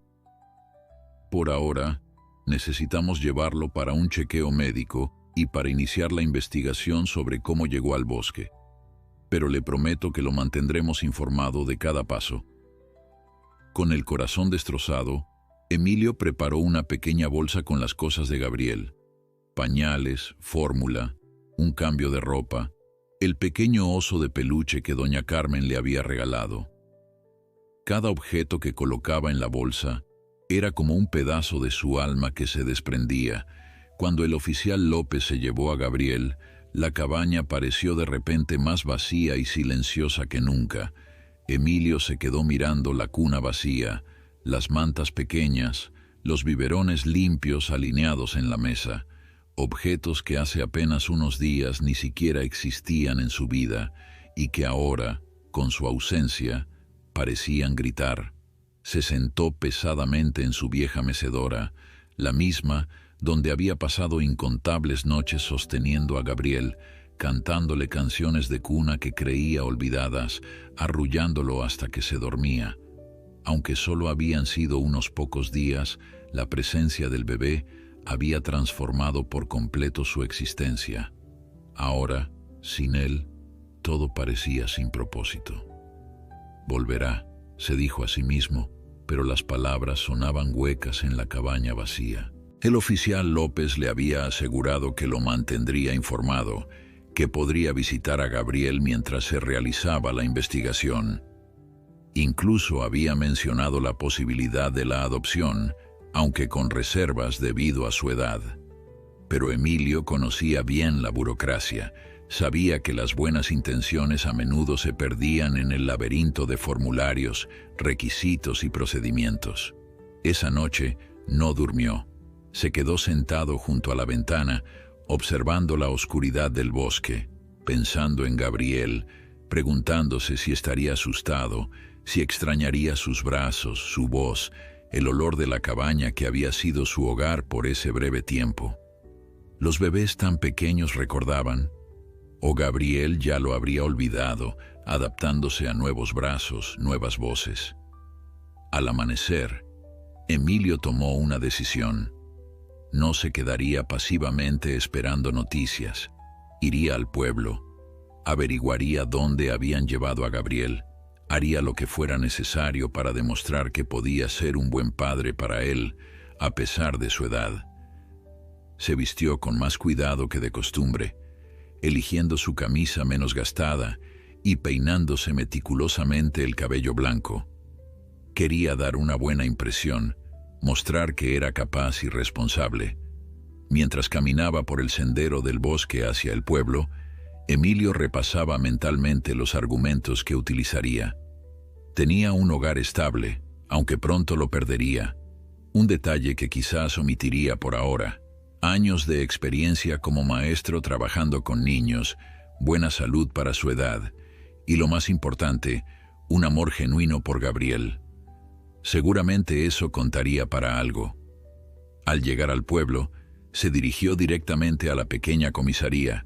Por ahora, necesitamos llevarlo para un chequeo médico y para iniciar la investigación sobre cómo llegó al bosque. Pero le prometo que lo mantendremos informado de cada paso. Con el corazón destrozado, Emilio preparó una pequeña bolsa con las cosas de Gabriel: pañales, fórmula, un cambio de ropa, el pequeño oso de peluche que doña Carmen le había regalado. Cada objeto que colocaba en la bolsa era como un pedazo de su alma que se desprendía. Cuando el oficial López se llevó a Gabriel, la cabaña pareció de repente más vacía y silenciosa que nunca. Emilio se quedó mirando la cuna vacía, las mantas pequeñas, los biberones limpios alineados en la mesa, objetos que hace apenas unos días ni siquiera existían en su vida y que ahora, con su ausencia, parecían gritar. Se sentó pesadamente en su vieja mecedora, la misma donde había pasado incontables noches sosteniendo a Gabriel, cantándole canciones de cuna que creía olvidadas, arrullándolo hasta que se dormía. Aunque solo habían sido unos pocos días, la presencia del bebé había transformado por completo su existencia. Ahora, sin él, todo parecía sin propósito. Volverá, se dijo a sí mismo, pero las palabras sonaban huecas en la cabaña vacía. El oficial López le había asegurado que lo mantendría informado, que podría visitar a Gabriel mientras se realizaba la investigación. Incluso había mencionado la posibilidad de la adopción, aunque con reservas debido a su edad. Pero Emilio conocía bien la burocracia. Sabía que las buenas intenciones a menudo se perdían en el laberinto de formularios, requisitos y procedimientos. Esa noche no durmió. Se quedó sentado junto a la ventana, observando la oscuridad del bosque, pensando en Gabriel, preguntándose si estaría asustado, si extrañaría sus brazos, su voz, el olor de la cabaña que había sido su hogar por ese breve tiempo. Los bebés tan pequeños recordaban, o Gabriel ya lo habría olvidado, adaptándose a nuevos brazos, nuevas voces. Al amanecer, Emilio tomó una decisión. No se quedaría pasivamente esperando noticias. Iría al pueblo, averiguaría dónde habían llevado a Gabriel, haría lo que fuera necesario para demostrar que podía ser un buen padre para él, a pesar de su edad. Se vistió con más cuidado que de costumbre, eligiendo su camisa menos gastada y peinándose meticulosamente el cabello blanco. Quería dar una buena impresión, mostrar que era capaz y responsable. Mientras caminaba por el sendero del bosque hacia el pueblo, Emilio repasaba mentalmente los argumentos que utilizaría. Tenía un hogar estable, aunque pronto lo perdería. Un detalle que quizás omitiría por ahora. Años de experiencia como maestro trabajando con niños, buena salud para su edad y, lo más importante, un amor genuino por Gabriel. Seguramente eso contaría para algo. Al llegar al pueblo, se dirigió directamente a la pequeña comisaría.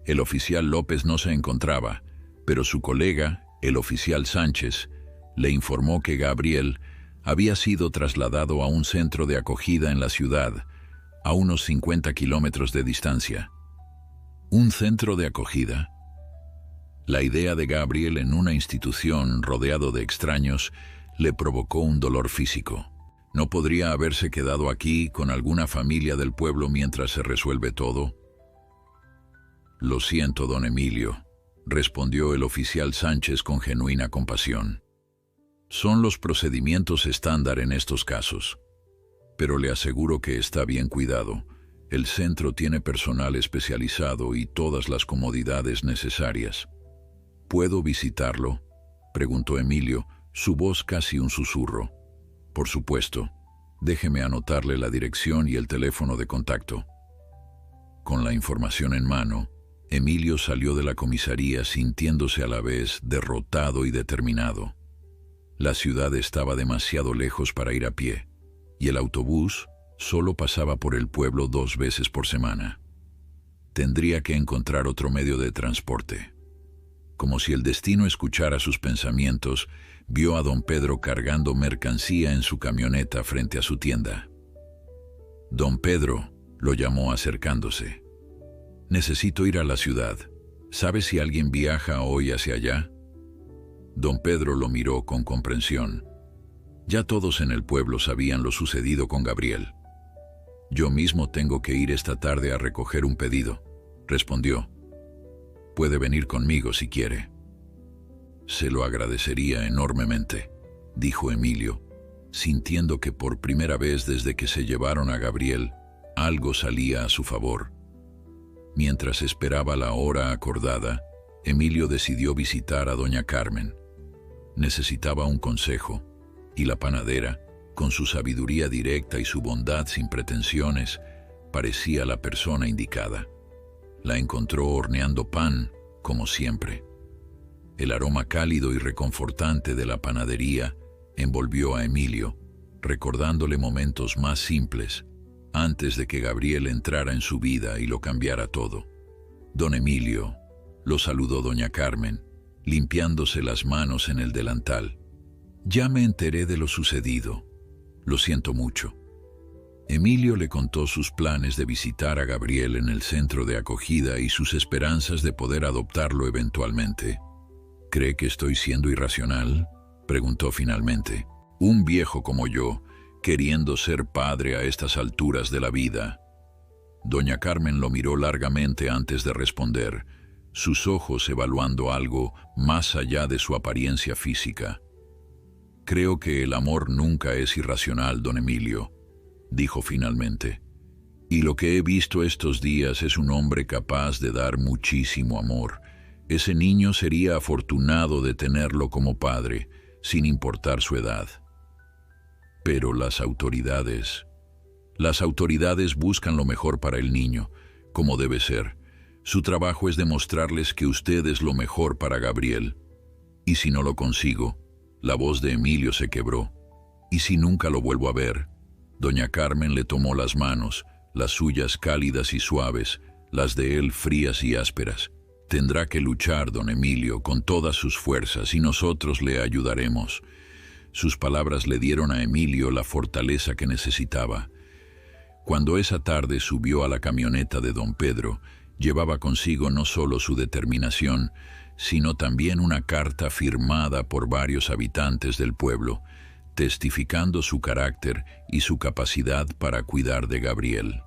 El oficial López no se encontraba, pero su colega, el oficial Sánchez, le informó que Gabriel había sido trasladado a un centro de acogida en la ciudad, a unos 50 kilómetros de distancia. ¿Un centro de acogida? La idea de Gabriel en una institución rodeado de extraños le provocó un dolor físico. ¿No podría haberse quedado aquí con alguna familia del pueblo mientras se resuelve todo? Lo siento, don Emilio, respondió el oficial Sánchez con genuina compasión. Son los procedimientos estándar en estos casos. Pero le aseguro que está bien cuidado. El centro tiene personal especializado y todas las comodidades necesarias. ¿Puedo visitarlo?, preguntó Emilio, su voz casi un susurro. Por supuesto, déjeme anotarle la dirección y el teléfono de contacto. Con la información en mano, Emilio salió de la comisaría sintiéndose a la vez derrotado y determinado. La ciudad estaba demasiado lejos para ir a pie, y el autobús solo pasaba por el pueblo 2 veces por semana. Tendría que encontrar otro medio de transporte. Como si el destino escuchara sus pensamientos, vio a don Pedro cargando mercancía en su camioneta frente a su tienda. Don Pedro lo llamó acercándose. «Necesito ir a la ciudad. ¿Sabe si alguien viaja hoy hacia allá?» Don Pedro lo miró con comprensión. Ya todos en el pueblo sabían lo sucedido con Gabriel. «Yo mismo tengo que ir esta tarde a recoger un pedido», respondió. «Puede venir conmigo si quiere». «Se lo agradecería enormemente», dijo Emilio, sintiendo que por primera vez desde que se llevaron a Gabriel, algo salía a su favor. Mientras esperaba la hora acordada, Emilio decidió visitar a doña Carmen. Necesitaba un consejo, y la panadera, con su sabiduría directa y su bondad sin pretensiones, parecía la persona indicada. La encontró horneando pan, como siempre. El aroma cálido y reconfortante de la panadería envolvió a Emilio, recordándole momentos más simples, antes de que Gabriel entrara en su vida y lo cambiara todo. «Don Emilio», lo saludó doña Carmen, limpiándose las manos en el delantal. «Ya me enteré de lo sucedido. Lo siento mucho». Emilio le contó sus planes de visitar a Gabriel en el centro de acogida y sus esperanzas de poder adoptarlo eventualmente. «¿Cree que estoy siendo irracional?», preguntó finalmente. «Un viejo como yo, queriendo ser padre a estas alturas de la vida». Doña Carmen lo miró largamente antes de responder, sus ojos evaluando algo más allá de su apariencia física. «Creo que el amor nunca es irracional, don Emilio», dijo finalmente. «Y lo que he visto estos días es un hombre capaz de dar muchísimo amor. Ese niño sería afortunado de tenerlo como padre, sin importar su edad». «Pero las autoridades buscan lo mejor para el niño, como debe ser. Su trabajo es demostrarles que usted es lo mejor para Gabriel. Y si no lo consigo», la voz de Emilio se quebró. «Y si nunca lo vuelvo a ver». Doña Carmen le tomó las manos, las suyas cálidas y suaves, las de él frías y ásperas. «Tendrá que luchar, don Emilio, con todas sus fuerzas, y nosotros le ayudaremos». Sus palabras le dieron a Emilio la fortaleza que necesitaba. Cuando esa tarde subió a la camioneta de don Pedro, llevaba consigo no solo su determinación, sino también una carta firmada por varios habitantes del pueblo, testificando su carácter y su capacidad para cuidar de Gabriel.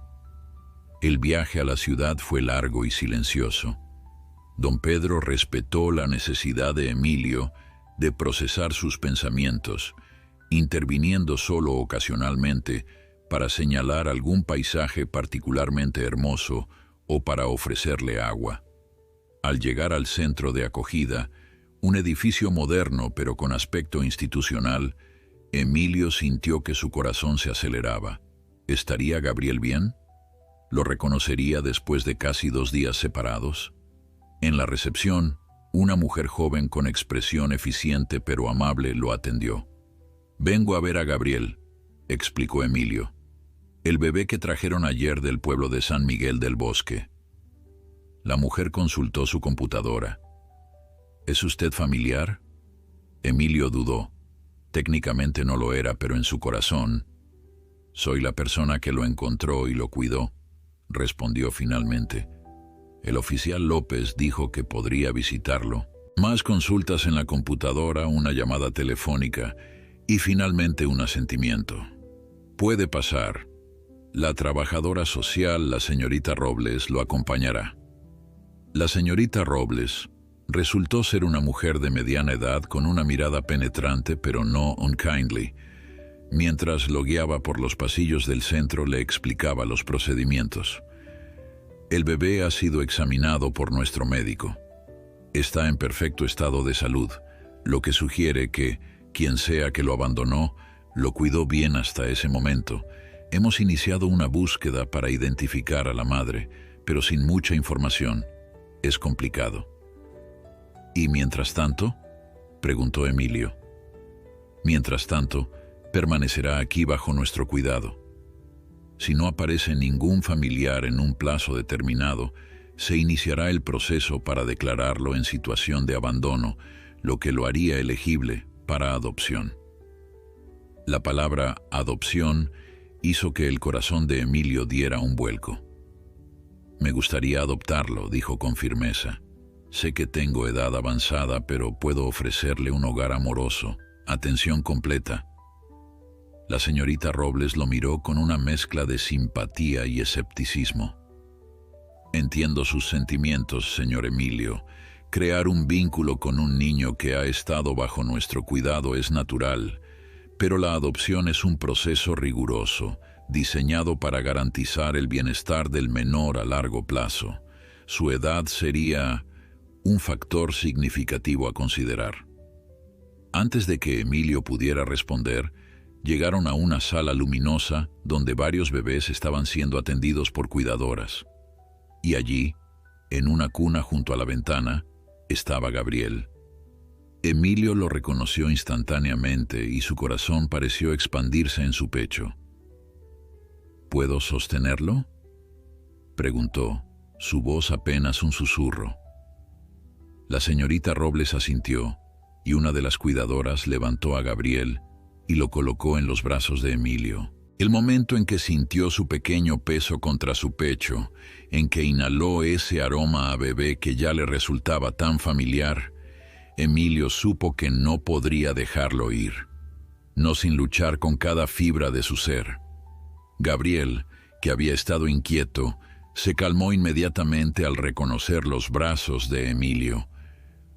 El viaje a la ciudad fue largo y silencioso. Don Pedro respetó la necesidad de Emilio de procesar sus pensamientos, interviniendo solo ocasionalmente para señalar algún paisaje particularmente hermoso o para ofrecerle agua. Al llegar al centro de acogida, un edificio moderno pero con aspecto institucional, Emilio sintió que su corazón se aceleraba. ¿Estaría Gabriel bien? ¿Lo reconocería después de casi 2 días separados? En la recepción, una mujer joven con expresión eficiente pero amable lo atendió. «Vengo a ver a Gabriel», explicó Emilio. «El bebé que trajeron ayer del pueblo de San Miguel del Bosque». La mujer consultó su computadora. «¿Es usted familiar?». Emilio dudó. Técnicamente no lo era, pero en su corazón. «Soy la persona que lo encontró y lo cuidó», respondió finalmente. El oficial López dijo que podría visitarlo. Más consultas en la computadora, una llamada telefónica y finalmente un asentimiento. «Puede pasar. La trabajadora social, la señorita Robles, lo acompañará». La señorita Robles resultó ser una mujer de mediana edad con una mirada penetrante pero no unkindly. Mientras lo guiaba por los pasillos del centro, le explicaba los procedimientos. «El bebé ha sido examinado por nuestro médico. Está en perfecto estado de salud, lo que sugiere que, Quien sea que lo abandonó, lo cuidó bien hasta ese momento. Hemos iniciado una búsqueda para identificar a la madre, pero sin mucha información. Es complicado. ¿Y mientras tanto?, preguntó Emilio. Mientras tanto, permanecerá aquí bajo nuestro cuidado. Si no aparece ningún familiar en un plazo determinado, se iniciará el proceso para declararlo en situación de abandono, lo que lo haría elegible para adopción. La palabra adopción hizo que el corazón de Emilio diera un vuelco. Me gustaría adoptarlo, dijo con firmeza. Sé que tengo edad avanzada, pero puedo ofrecerle un hogar amoroso, atención completa. La señorita Robles lo miró con una mezcla de simpatía y escepticismo. Entiendo sus sentimientos, señor Emilio. Crear un vínculo con un niño que ha estado bajo nuestro cuidado es natural, pero la adopción es un proceso riguroso, diseñado para garantizar el bienestar del menor a largo plazo. Su edad sería un factor significativo a considerar. Antes de que Emilio pudiera responder, llegaron a una sala luminosa donde varios bebés estaban siendo atendidos por cuidadoras. Y allí, en una cuna junto a la ventana, estaba Gabriel. Emilio lo reconoció instantáneamente y su corazón pareció expandirse en su pecho. ¿Puedo sostenerlo?, preguntó, su voz apenas un susurro. La señorita Robles asintió, y una de las cuidadoras levantó a Gabriel y lo colocó en los brazos de Emilio. El momento en que sintió su pequeño peso contra su pecho, en que inhaló ese aroma a bebé que ya le resultaba tan familiar, Emilio supo que no podría dejarlo ir, no sin luchar con cada fibra de su ser. Gabriel, que había estado inquieto, se calmó inmediatamente al reconocer los brazos de Emilio.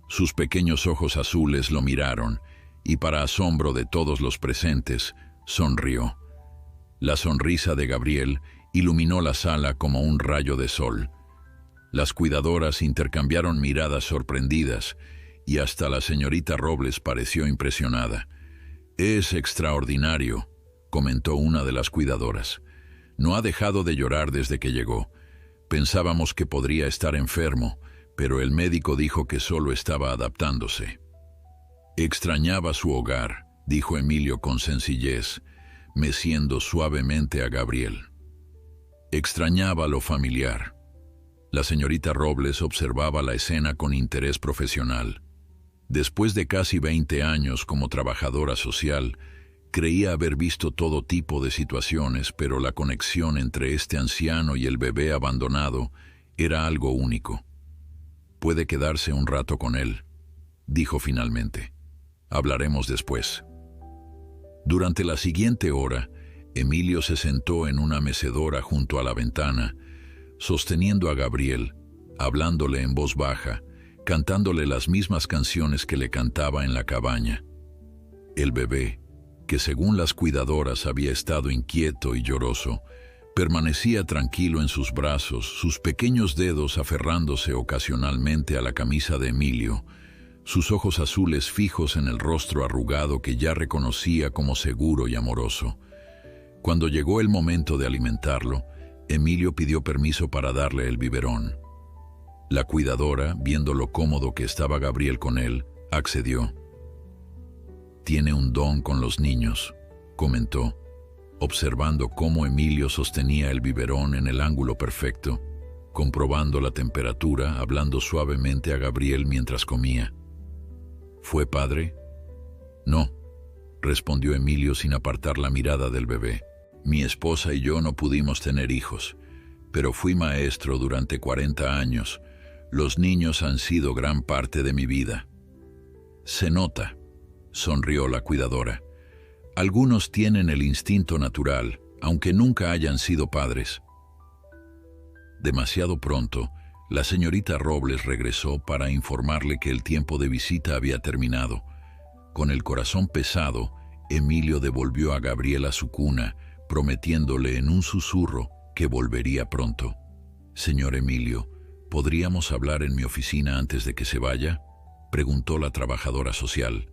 Sus pequeños ojos azules lo miraron y, para asombro de todos los presentes, sonrió. La sonrisa de Gabriel iluminó la sala como un rayo de sol. Las cuidadoras intercambiaron miradas sorprendidas y hasta la señorita Robles pareció impresionada. «Es extraordinario», comentó una de las cuidadoras. «No ha dejado de llorar desde que llegó. Pensábamos que podría estar enfermo, pero el médico dijo que solo estaba adaptándose». «Extrañaba su hogar», dijo Emilio con sencillez, meciendo suavemente a Gabriel. Extrañaba lo familiar. La señorita Robles observaba la escena con interés profesional. Después de casi 20 años como trabajadora social, creía haber visto todo tipo de situaciones, pero la conexión entre este anciano y el bebé abandonado era algo único. «Puede quedarse un rato con él», dijo finalmente. «Hablaremos después». Durante la siguiente hora, Emilio se sentó en una mecedora junto a la ventana, sosteniendo a Gabriel, hablándole en voz baja, cantándole las mismas canciones que le cantaba en la cabaña. El bebé, que según las cuidadoras había estado inquieto y lloroso, permanecía tranquilo en sus brazos, sus pequeños dedos aferrándose ocasionalmente a la camisa de Emilio, sus ojos azules fijos en el rostro arrugado que ya reconocía como seguro y amoroso. Cuando llegó el momento de alimentarlo, Emilio pidió permiso para darle el biberón. La cuidadora, viendo lo cómodo que estaba Gabriel con él, accedió. «Tiene un don con los niños», comentó, observando cómo Emilio sostenía el biberón en el ángulo perfecto, comprobando la temperatura, hablando suavemente a Gabriel mientras comía. «¿Fue padre?» «No», respondió Emilio sin apartar la mirada del bebé. «Mi esposa y yo no pudimos tener hijos, pero fui maestro durante 40 años. Los niños han sido gran parte de mi vida». «Se nota», sonrió la cuidadora. «Algunos tienen el instinto natural, aunque nunca hayan sido padres». Demasiado pronto, la señorita Robles regresó para informarle que el tiempo de visita había terminado. Con el corazón pesado, Emilio devolvió a Gabriel a su cuna, prometiéndole en un susurro que volvería pronto. «Señor Emilio, ¿podríamos hablar en mi oficina antes de que se vaya?», preguntó la trabajadora social.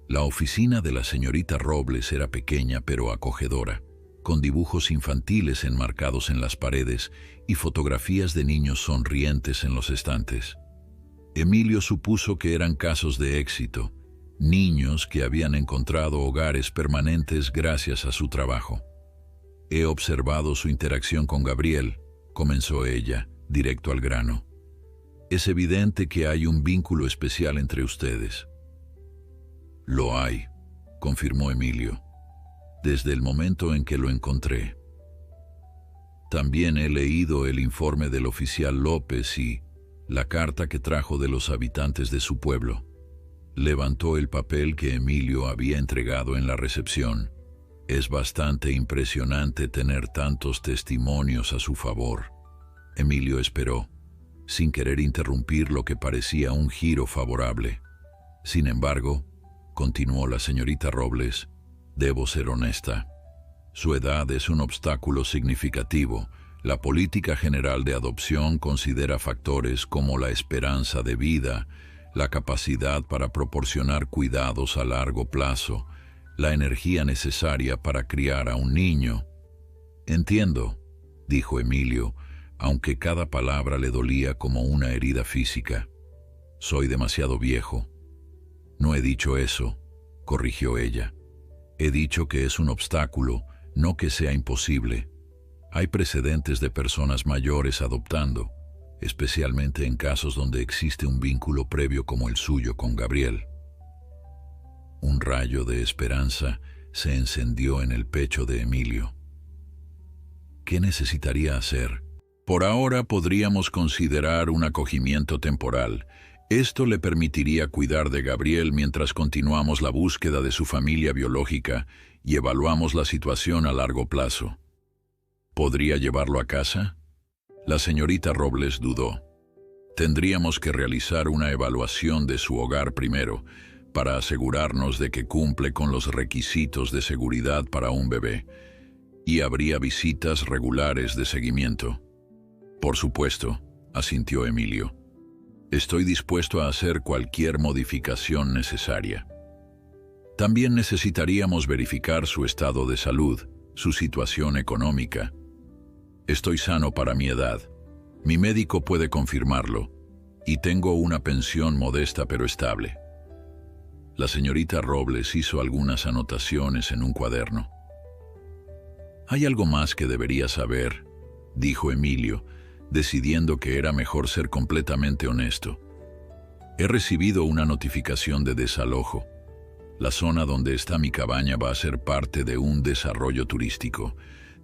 La oficina de la señorita Robles era pequeña pero acogedora, con dibujos infantiles enmarcados en las paredes y fotografías de niños sonrientes en los estantes. Emilio supuso que eran casos de éxito, niños que habían encontrado hogares permanentes gracias a su trabajo. He observado su interacción con Gabriel, comenzó ella, directo al grano. Es evidente que hay un vínculo especial entre ustedes. Lo hay, confirmó Emilio, desde el momento en que lo encontré. También he leído el informe del oficial López y la carta que trajo de los habitantes de su pueblo. Levantó el papel que Emilio había entregado en la recepción. Es bastante impresionante tener tantos testimonios a su favor. Emilio esperó, sin querer interrumpir lo que parecía un giro favorable. Sin embargo, continuó la señorita Robles, debo ser honesta. Su edad es un obstáculo significativo. La política general de adopción considera factores como la esperanza de vida, la capacidad para proporcionar cuidados a largo plazo, la energía necesaria para criar a un niño. Entiendo, dijo Emilio, aunque cada palabra le dolía como una herida física. Soy demasiado viejo. No he dicho eso, corrigió ella. He dicho que es un obstáculo, no que sea imposible. Hay precedentes de personas mayores adoptando, especialmente en casos donde existe un vínculo previo como el suyo con Gabriel. Un rayo de esperanza se encendió en el pecho de Emilio. ¿Qué necesitaría hacer? Por ahora podríamos considerar un acogimiento temporal. Esto le permitiría cuidar de Gabriel mientras continuamos la búsqueda de su familia biológica y evaluamos la situación a largo plazo. ¿Podría llevarlo a casa? La señorita Robles dudó. Tendríamos que realizar una evaluación de su hogar primero, para asegurarnos de que cumple con los requisitos de seguridad para un bebé, y habría visitas regulares de seguimiento. Por supuesto, asintió Emilio. Estoy dispuesto a hacer cualquier modificación necesaria. También necesitaríamos verificar su estado de salud, su situación económica. Estoy sano para mi edad. Mi médico puede confirmarlo, y tengo una pensión modesta pero estable. La señorita Robles hizo algunas anotaciones en un cuaderno. Hay algo más que debería saber, dijo Emilio, decidiendo que era mejor ser completamente honesto. He recibido una notificación de desalojo. La zona donde está mi cabaña va a ser parte de un desarrollo turístico.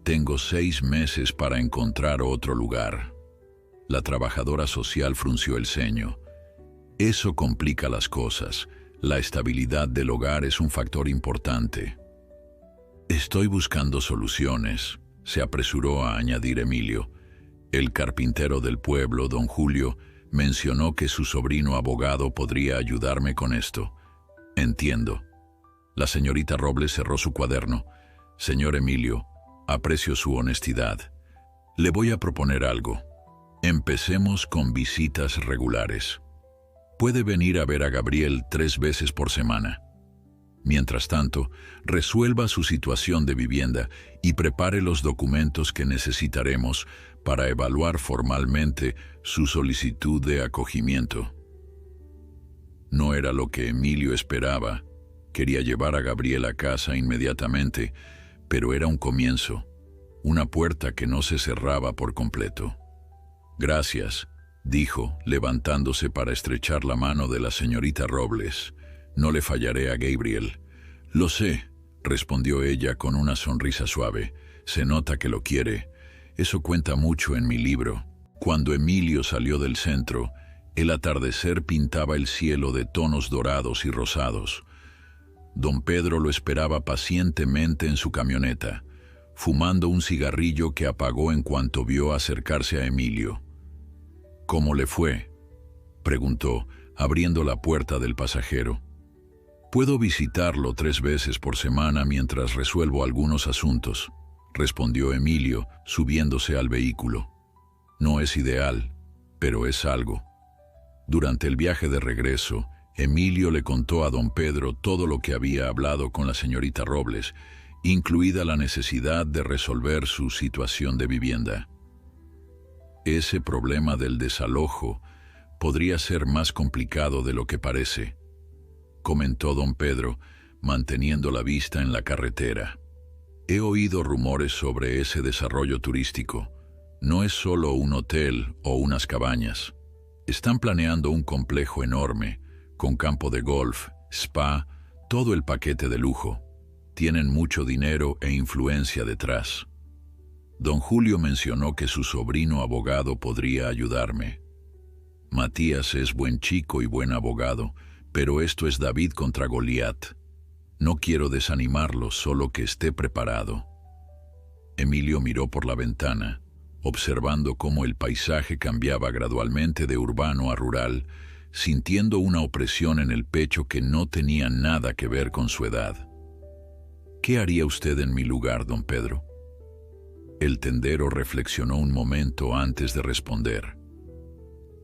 Tengo 6 meses para encontrar otro lugar. La trabajadora social frunció el ceño. Eso complica las cosas. La estabilidad del hogar es un factor importante. Estoy buscando soluciones, se apresuró a añadir Emilio. El carpintero del pueblo, don Julio, mencionó que su sobrino abogado podría ayudarme con esto. Entiendo. La señorita Robles cerró su cuaderno. Señor Emilio, aprecio su honestidad. Le voy a proponer algo. Empecemos con visitas regulares. Puede venir a ver a Gabriel 3 veces por semana. Mientras tanto, resuelva su situación de vivienda y prepare los documentos que necesitaremos para evaluar formalmente su solicitud de acogimiento. No era lo que Emilio esperaba. Quería llevar a Gabriel a casa inmediatamente, pero era un comienzo, una puerta que no se cerraba por completo. Gracias, dijo, levantándose para estrechar la mano de la señorita Robles. No le fallaré a Gabriel. Lo sé, respondió ella con una sonrisa suave. Se nota que lo quiere. Eso cuenta mucho en mi libro. Cuando Emilio salió del centro, el atardecer pintaba el cielo de tonos dorados y rosados. Don Pedro lo esperaba pacientemente en su camioneta, fumando un cigarrillo que apagó en cuanto vio acercarse a Emilio. ¿Cómo le fue?, preguntó, abriendo la puerta del pasajero. Puedo visitarlo 3 veces por semana mientras resuelvo algunos asuntos, respondió Emilio, subiéndose al vehículo. No es ideal, pero es algo. Durante el viaje de regreso, Emilio le contó a don Pedro todo lo que había hablado con la señorita Robles, incluida la necesidad de resolver su situación de vivienda. Ese problema del desalojo podría ser más complicado de lo que parece, comentó don Pedro, manteniendo la vista en la carretera. He oído rumores sobre ese desarrollo turístico. No es solo un hotel o unas cabañas. Están planeando un complejo enorme, con campo de golf, spa, todo el paquete de lujo. Tienen mucho dinero e influencia detrás. Don Julio mencionó que su sobrino abogado podría ayudarme. Matías es buen chico y buen abogado, pero esto es David contra Goliat. No quiero desanimarlo, solo que esté preparado. Emilio miró por la ventana, observando cómo el paisaje cambiaba gradualmente de urbano a rural, sintiendo una opresión en el pecho que no tenía nada que ver con su edad. ¿Qué haría usted en mi lugar, don Pedro? El tendero reflexionó un momento antes de responder.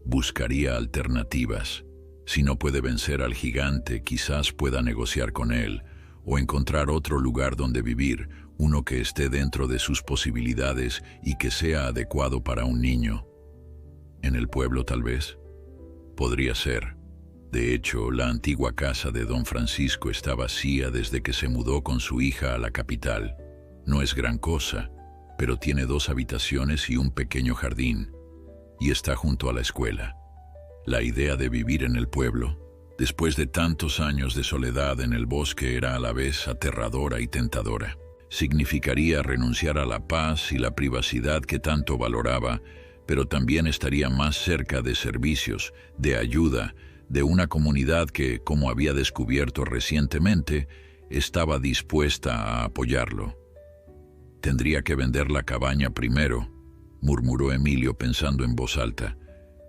Buscaría alternativas. Si no puede vencer al gigante, quizás pueda negociar con él o encontrar otro lugar donde vivir, uno que esté dentro de sus posibilidades y que sea adecuado para un niño. ¿En el pueblo, tal vez? Podría ser. De hecho, la antigua casa de don Francisco está vacía desde que se mudó con su hija a la capital. No es gran cosa, pero tiene 2 habitaciones y un pequeño jardín, y está junto a la escuela. La idea de vivir en el pueblo, después de tantos años de soledad en el bosque, era a la vez aterradora y tentadora. Significaría renunciar a la paz y la privacidad que tanto valoraba, pero también estaría más cerca de servicios, de ayuda, de una comunidad que, como había descubierto recientemente, estaba dispuesta a apoyarlo. Tendría que vender la cabaña primero, murmuró Emilio pensando en voz alta.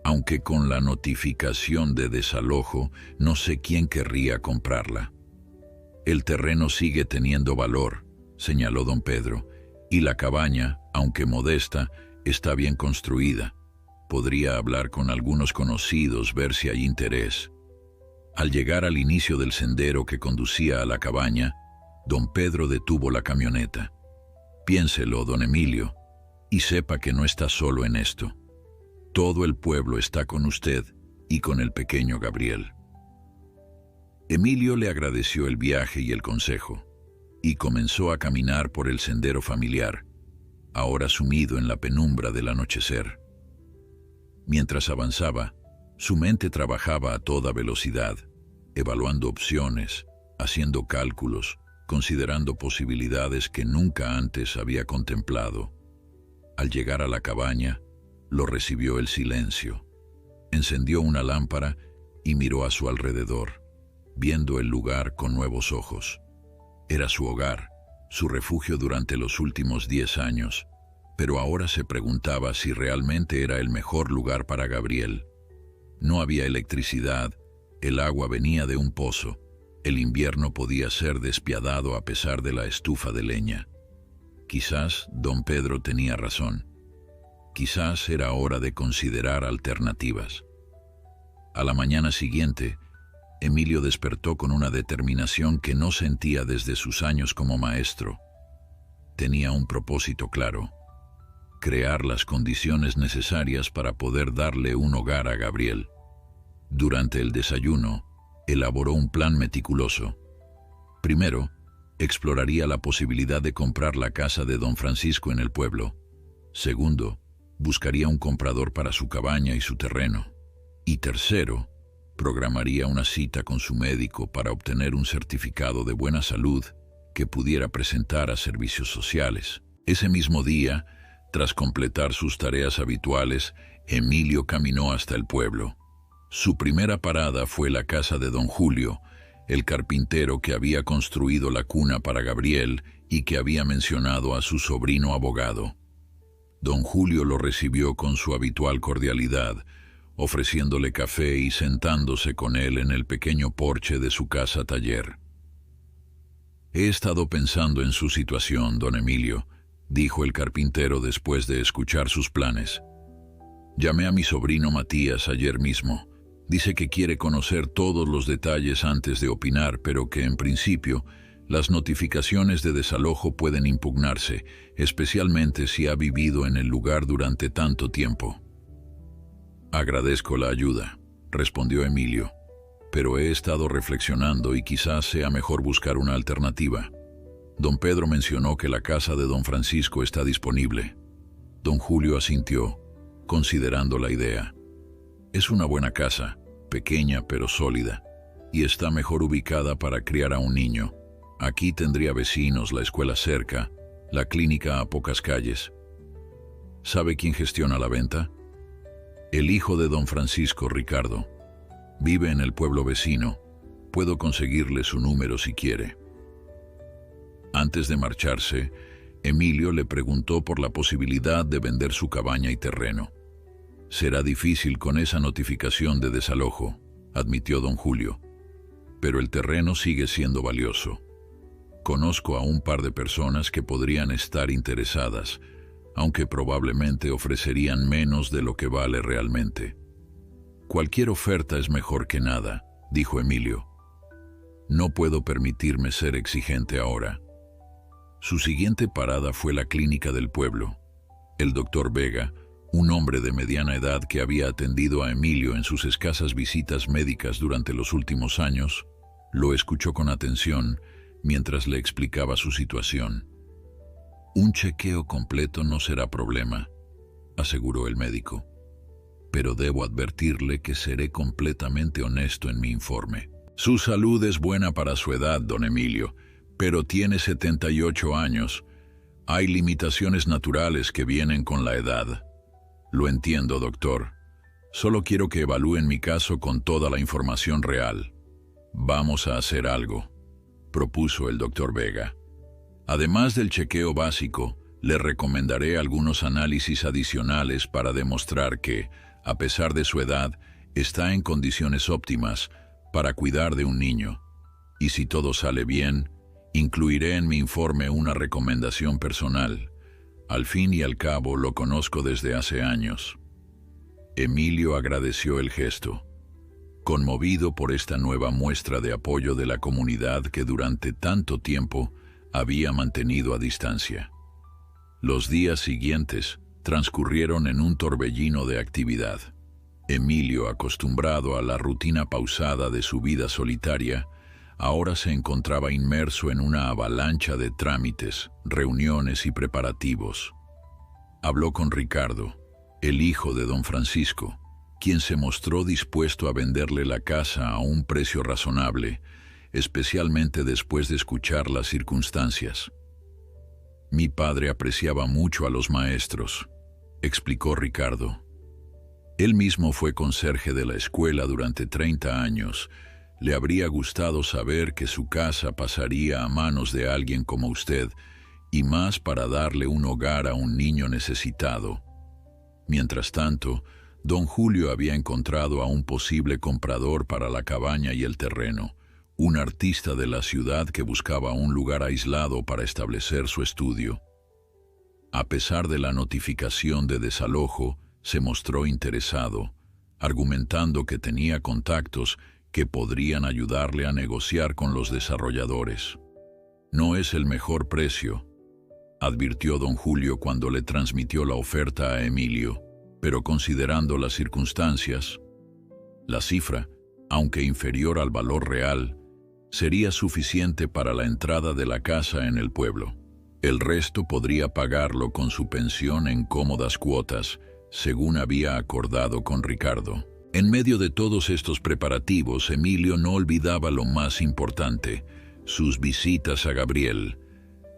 Aunque con la notificación de desalojo, no sé quién querría comprarla. El terreno sigue teniendo valor, señaló don Pedro, y la cabaña, aunque modesta, está bien construida. Podría hablar con algunos conocidos, ver si hay interés. Al llegar al inicio del sendero que conducía a la cabaña, don Pedro detuvo la camioneta. Piénselo, don Emilio, y sepa que no está solo en esto. Todo el pueblo está con usted y con el pequeño Gabriel. Emilio le agradeció el viaje y el consejo, y comenzó a caminar por el sendero familiar, ahora sumido en la penumbra del anochecer. Mientras avanzaba, su mente trabajaba a toda velocidad, evaluando opciones, haciendo cálculos, considerando posibilidades que nunca antes había contemplado. Al llegar a la cabaña, lo recibió el silencio. Encendió una lámpara y miró a su alrededor, viendo el lugar con nuevos ojos. Era su hogar, su refugio durante los últimos 10 años, pero ahora se preguntaba si realmente era el mejor lugar para Gabriel. No había electricidad, el agua venía de un pozo, el invierno podía ser despiadado a pesar de la estufa de leña. Quizás don Pedro tenía razón. Quizás era hora de considerar alternativas. A la mañana siguiente, Emilio despertó con una determinación que no sentía desde sus años como maestro. Tenía un propósito claro: crear las condiciones necesarias para poder darle un hogar a Gabriel. Durante el desayuno, elaboró un plan meticuloso. Primero, exploraría la posibilidad de comprar la casa de don Francisco en el pueblo. Segundo, buscaría un comprador para su cabaña y su terreno. Y tercero, programaría una cita con su médico para obtener un certificado de buena salud que pudiera presentar a servicios sociales. Ese mismo día, tras completar sus tareas habituales, Emilio caminó hasta el pueblo. Su primera parada fue la casa de don Julio, el carpintero que había construido la cuna para Gabriel y que había mencionado a su sobrino abogado. Don Julio lo recibió con su habitual cordialidad, ofreciéndole café y sentándose con él en el pequeño porche de su casa-taller. «He estado pensando en su situación, don Emilio», dijo el carpintero después de escuchar sus planes. «Llamé a mi sobrino Matías ayer mismo. Dice que quiere conocer todos los detalles antes de opinar, pero que en principio las notificaciones de desalojo pueden impugnarse, especialmente si ha vivido en el lugar durante tanto tiempo. Agradezco la ayuda, respondió Emilio, pero he estado reflexionando y quizás sea mejor buscar una alternativa. Don Pedro mencionó que la casa de don Francisco está disponible. Don Julio asintió, considerando la idea. Es una buena casa, pequeña pero sólida, y está mejor ubicada para criar a un niño. Aquí tendría vecinos, la escuela cerca, la clínica a pocas calles. ¿Sabe quién gestiona la venta? El hijo de don Francisco, Ricardo. Vive en el pueblo vecino. Puedo conseguirle su número si quiere. Antes de marcharse, Emilio le preguntó por la posibilidad de vender su cabaña y terreno. Será difícil con esa notificación de desalojo, admitió don Julio, pero el terreno sigue siendo valioso. Conozco a un par de personas que podrían estar interesadas, aunque probablemente ofrecerían menos de lo que vale realmente. Cualquier oferta es mejor que nada, dijo Emilio. No puedo permitirme ser exigente ahora. Su siguiente parada fue la clínica del pueblo. El doctor Vega, un hombre de mediana edad que había atendido a Emilio en sus escasas visitas médicas durante los últimos años, lo escuchó con atención mientras le explicaba su situación. Un chequeo completo no será problema, aseguró el médico, pero debo advertirle que seré completamente honesto en mi informe. Su salud es buena para su edad, don Emilio, pero tiene 78 años. Hay limitaciones naturales que vienen con la edad. Lo entiendo, doctor. Solo quiero que evalúen mi caso con toda la información real. Vamos a hacer algo, propuso el doctor Vega. Además del chequeo básico, le recomendaré algunos análisis adicionales para demostrar que, a pesar de su edad, está en condiciones óptimas para cuidar de un niño. Y si todo sale bien, incluiré en mi informe una recomendación personal. Al fin y al cabo, lo conozco desde hace años. Emilio agradeció el gesto, conmovido por esta nueva muestra de apoyo de la comunidad que durante tanto tiempo había mantenido a distancia. Los días siguientes transcurrieron en un torbellino de actividad. Emilio, acostumbrado a la rutina pausada de su vida solitaria, ahora se encontraba inmerso en una avalancha de trámites, reuniones y preparativos. Habló con Ricardo, el hijo de don Francisco, quien se mostró dispuesto a venderle la casa a un precio razonable, especialmente después de escuchar las circunstancias. Mi padre apreciaba mucho a los maestros, explicó Ricardo. Él mismo fue conserje de la escuela durante 30 años. Le habría gustado saber que su casa pasaría a manos de alguien como usted, y más para darle un hogar a un niño necesitado. Mientras tanto, don Julio había encontrado a un posible comprador para la cabaña y el terreno, un artista de la ciudad que buscaba un lugar aislado para establecer su estudio. A pesar de la notificación de desalojo, se mostró interesado, argumentando que tenía contactos que podrían ayudarle a negociar con los desarrolladores. No es el mejor precio, advirtió don Julio cuando le transmitió la oferta a Emilio, pero considerando las circunstancias, la cifra, aunque inferior al valor real, sería suficiente para la entrada de la casa en el pueblo. El resto podría pagarlo con su pensión en cómodas cuotas, según había acordado con Ricardo. En medio de todos estos preparativos, Emilio no olvidaba lo más importante, sus visitas a Gabriel.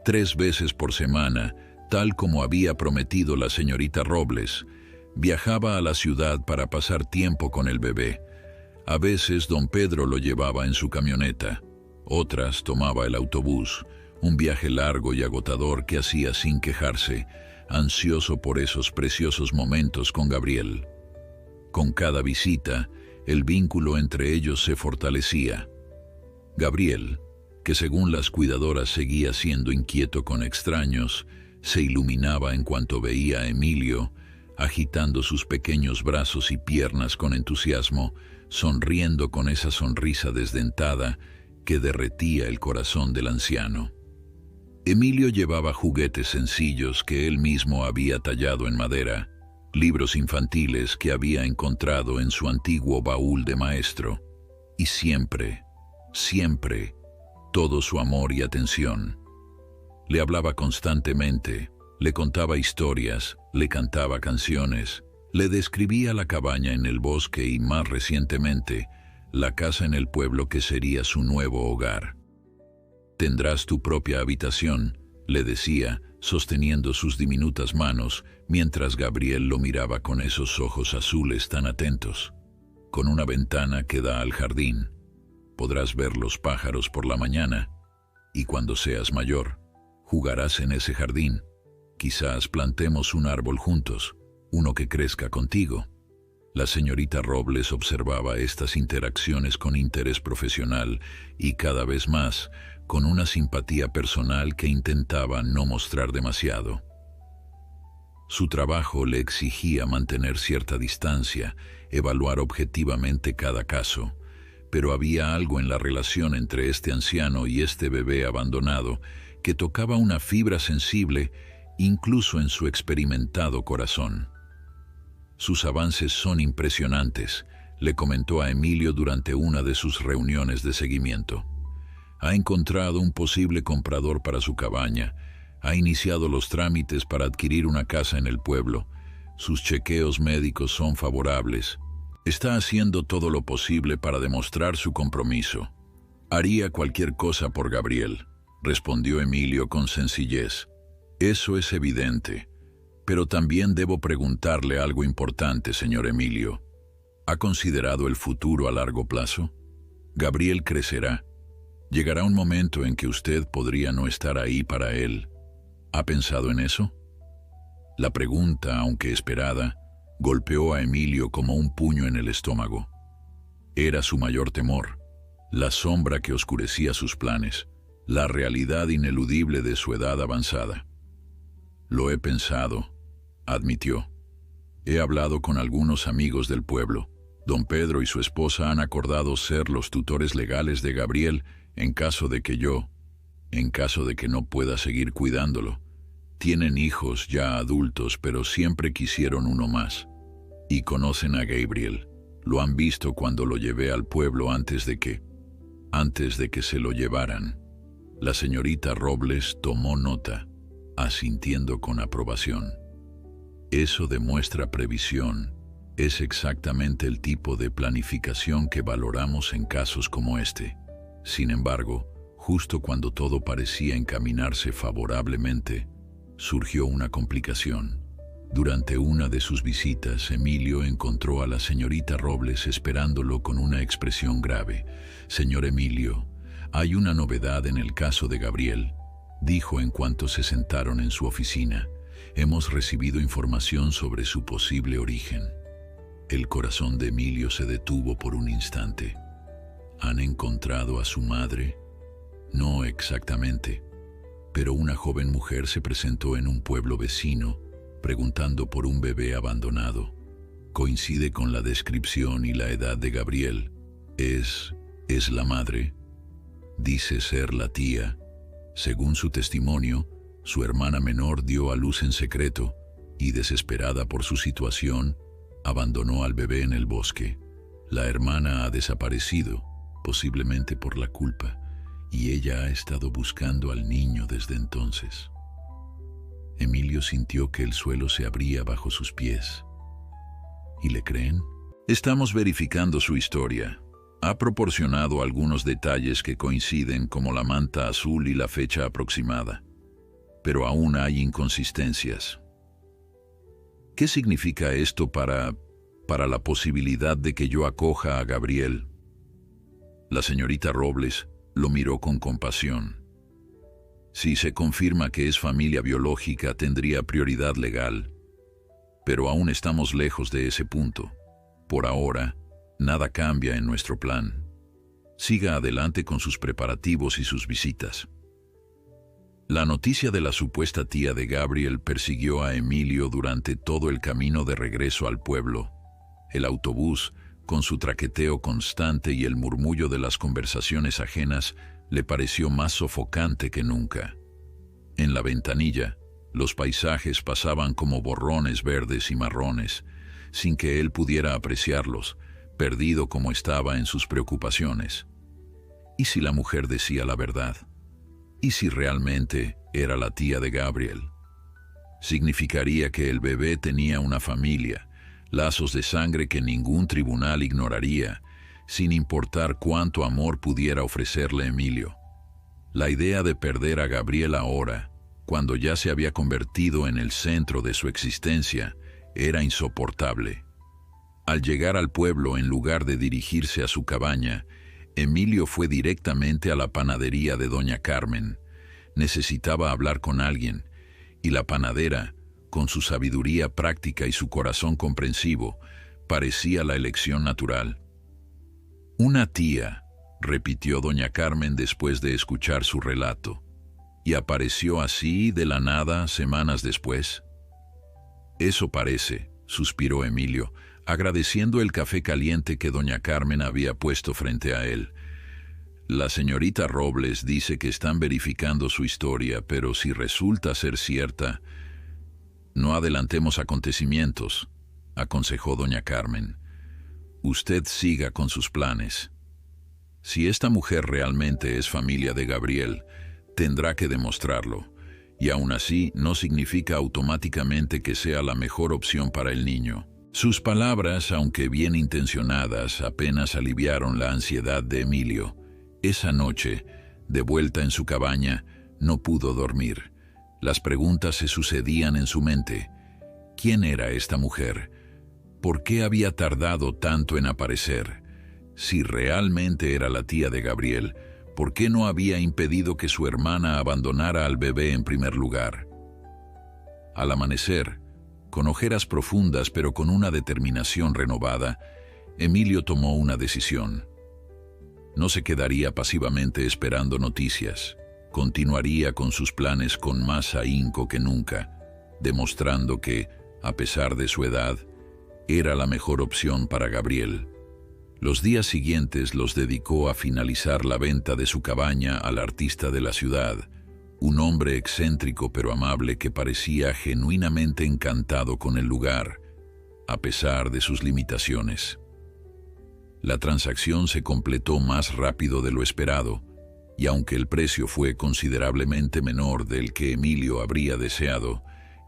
3 veces por semana, tal como había prometido la señorita Robles, viajaba a la ciudad para pasar tiempo con el bebé. A veces don Pedro lo llevaba en su camioneta, otras tomaba el autobús, un viaje largo y agotador que hacía sin quejarse, ansioso por esos preciosos momentos con Gabriel. Con cada visita, el vínculo entre ellos se fortalecía. Gabriel, que según las cuidadoras seguía siendo inquieto con extraños, se iluminaba en cuanto veía a Emilio, agitando sus pequeños brazos y piernas con entusiasmo, sonriendo con esa sonrisa desdentada que derretía el corazón del anciano. Emilio llevaba juguetes sencillos que él mismo había tallado en madera, libros infantiles que había encontrado en su antiguo baúl de maestro, y siempre, siempre, todo su amor y atención. Le hablaba constantemente, le contaba historias, le cantaba canciones, le describía la cabaña en el bosque y, más recientemente, la casa en el pueblo que sería su nuevo hogar. «Tendrás tu propia habitación», le decía, sosteniendo sus diminutas manos, mientras Gabriel lo miraba con esos ojos azules tan atentos. «Con una ventana que da al jardín. Podrás ver los pájaros por la mañana, y cuando seas mayor, jugarás en ese jardín. Quizás plantemos un árbol juntos, uno que crezca contigo». La señorita Robles observaba estas interacciones con interés profesional y cada vez más con una simpatía personal que intentaba no mostrar demasiado. Su trabajo le exigía mantener cierta distancia, evaluar objetivamente cada caso, pero había algo en la relación entre este anciano y este bebé abandonado que tocaba una fibra sensible incluso en su experimentado corazón. «Sus avances son impresionantes», le comentó a Emilio durante una de sus reuniones de seguimiento. «Ha encontrado un posible comprador para su cabaña, ha iniciado los trámites para adquirir una casa en el pueblo, sus chequeos médicos son favorables, está haciendo todo lo posible para demostrar su compromiso. Haría cualquier cosa por Gabriel», respondió Emilio con sencillez. «Eso es evidente. Pero también debo preguntarle algo importante, señor Emilio. ¿Ha considerado el futuro a largo plazo? Gabriel crecerá. Llegará un momento en que usted podría no estar ahí para él. ¿Ha pensado en eso?» La pregunta, aunque esperada, golpeó a Emilio como un puño en el estómago. Era su mayor temor, la sombra que oscurecía sus planes, la realidad ineludible de su edad avanzada. «Lo he pensado», admitió. «He hablado con algunos amigos del pueblo. Don Pedro y su esposa han acordado ser los tutores legales de Gabriel en caso de que no pueda seguir cuidándolo. Tienen hijos ya adultos, pero siempre quisieron uno más. Y conocen a Gabriel. Lo han visto cuando lo llevé al pueblo antes de que se lo llevaran». La señorita Robles tomó nota, asintiendo con aprobación. «Eso demuestra previsión. Es exactamente el tipo de planificación que valoramos en casos como este. Sin embargo, justo cuando todo parecía encaminarse favorablemente, surgió una complicación. Durante una de sus visitas, Emilio encontró a la señorita Robles esperándolo con una expresión grave. «Señor Emilio, hay una novedad en el caso de Gabriel», dijo en cuanto se sentaron en su oficina. «Hemos recibido información sobre su posible origen». El corazón de Emilio se detuvo por un instante. «¿Han encontrado a su madre?» «No exactamente, pero una joven mujer se presentó en un pueblo vecino preguntando por un bebé abandonado. Coincide con la descripción y la edad de Gabriel. ¿Es la madre? Dice ser la tía. Según su testimonio, su hermana menor dio a luz en secreto y, desesperada por su situación, abandonó al bebé en el bosque. La hermana ha desaparecido, posiblemente por la culpa, y ella ha estado buscando al niño desde entonces». Emilio sintió que el suelo se abría bajo sus pies. ¿Y le creen? «Estamos verificando su historia. Ha proporcionado algunos detalles que coinciden, como la manta azul y la fecha aproximada. Pero aún hay inconsistencias». «¿Qué significa esto para la posibilidad de que yo acoja a Gabriel?» La señorita Robles lo miró con compasión. «Si se confirma que es familia biológica, tendría prioridad legal. Pero aún estamos lejos de ese punto. Por ahora, nada cambia en nuestro plan. Siga adelante con sus preparativos y sus visitas». La noticia de la supuesta tía de Gabriel persiguió a Emilio durante todo el camino de regreso al pueblo. El autobús, con su traqueteo constante y el murmullo de las conversaciones ajenas, le pareció más sofocante que nunca. En la ventanilla, los paisajes pasaban como borrones verdes y marrones, sin que él pudiera apreciarlos, perdido como estaba en sus preocupaciones. ¿Y si la mujer decía la verdad? ¿Y si realmente era la tía de Gabriel? Significaría que el bebé tenía una familia, lazos de sangre que ningún tribunal ignoraría, sin importar cuánto amor pudiera ofrecerle Emilio. La idea de perder a Gabriel ahora, cuando ya se había convertido en el centro de su existencia, era insoportable. Al llegar al pueblo, en lugar de dirigirse a su cabaña, Emilio fue directamente a la panadería de doña Carmen. Necesitaba hablar con alguien, y la panadera, con su sabiduría práctica y su corazón comprensivo, parecía la elección natural. «Una tía», repitió doña Carmen después de escuchar su relato. «¿Y apareció así de la nada semanas después?» «Eso parece», suspiró Emilio, agradeciendo el café caliente que doña Carmen había puesto frente a él. «La señorita Robles dice que están verificando su historia, pero si resulta ser cierta...» «No adelantemos acontecimientos», aconsejó doña Carmen. «Usted siga con sus planes. Si esta mujer realmente es familia de Gabriel, tendrá que demostrarlo, y aún así no significa automáticamente que sea la mejor opción para el niño». Sus palabras, aunque bien intencionadas, apenas aliviaron la ansiedad de Emilio. Esa noche, de vuelta en su cabaña, no pudo dormir. Las preguntas se sucedían en su mente. ¿Quién era esta mujer? ¿Por qué había tardado tanto en aparecer? Si realmente era la tía de Gabriel, ¿por qué no había impedido que su hermana abandonara al bebé en primer lugar? Al amanecer, con ojeras profundas pero con una determinación renovada, Emilio tomó una decisión. No se quedaría pasivamente esperando noticias. Continuaría con sus planes con más ahínco que nunca, demostrando que, a pesar de su edad, era la mejor opción para Gabriel. Los días siguientes los dedicó a finalizar la venta de su cabaña al artista de la ciudad, un hombre excéntrico pero amable que parecía genuinamente encantado con el lugar, a pesar de sus limitaciones. La transacción se completó más rápido de lo esperado, y aunque el precio fue considerablemente menor del que Emilio habría deseado,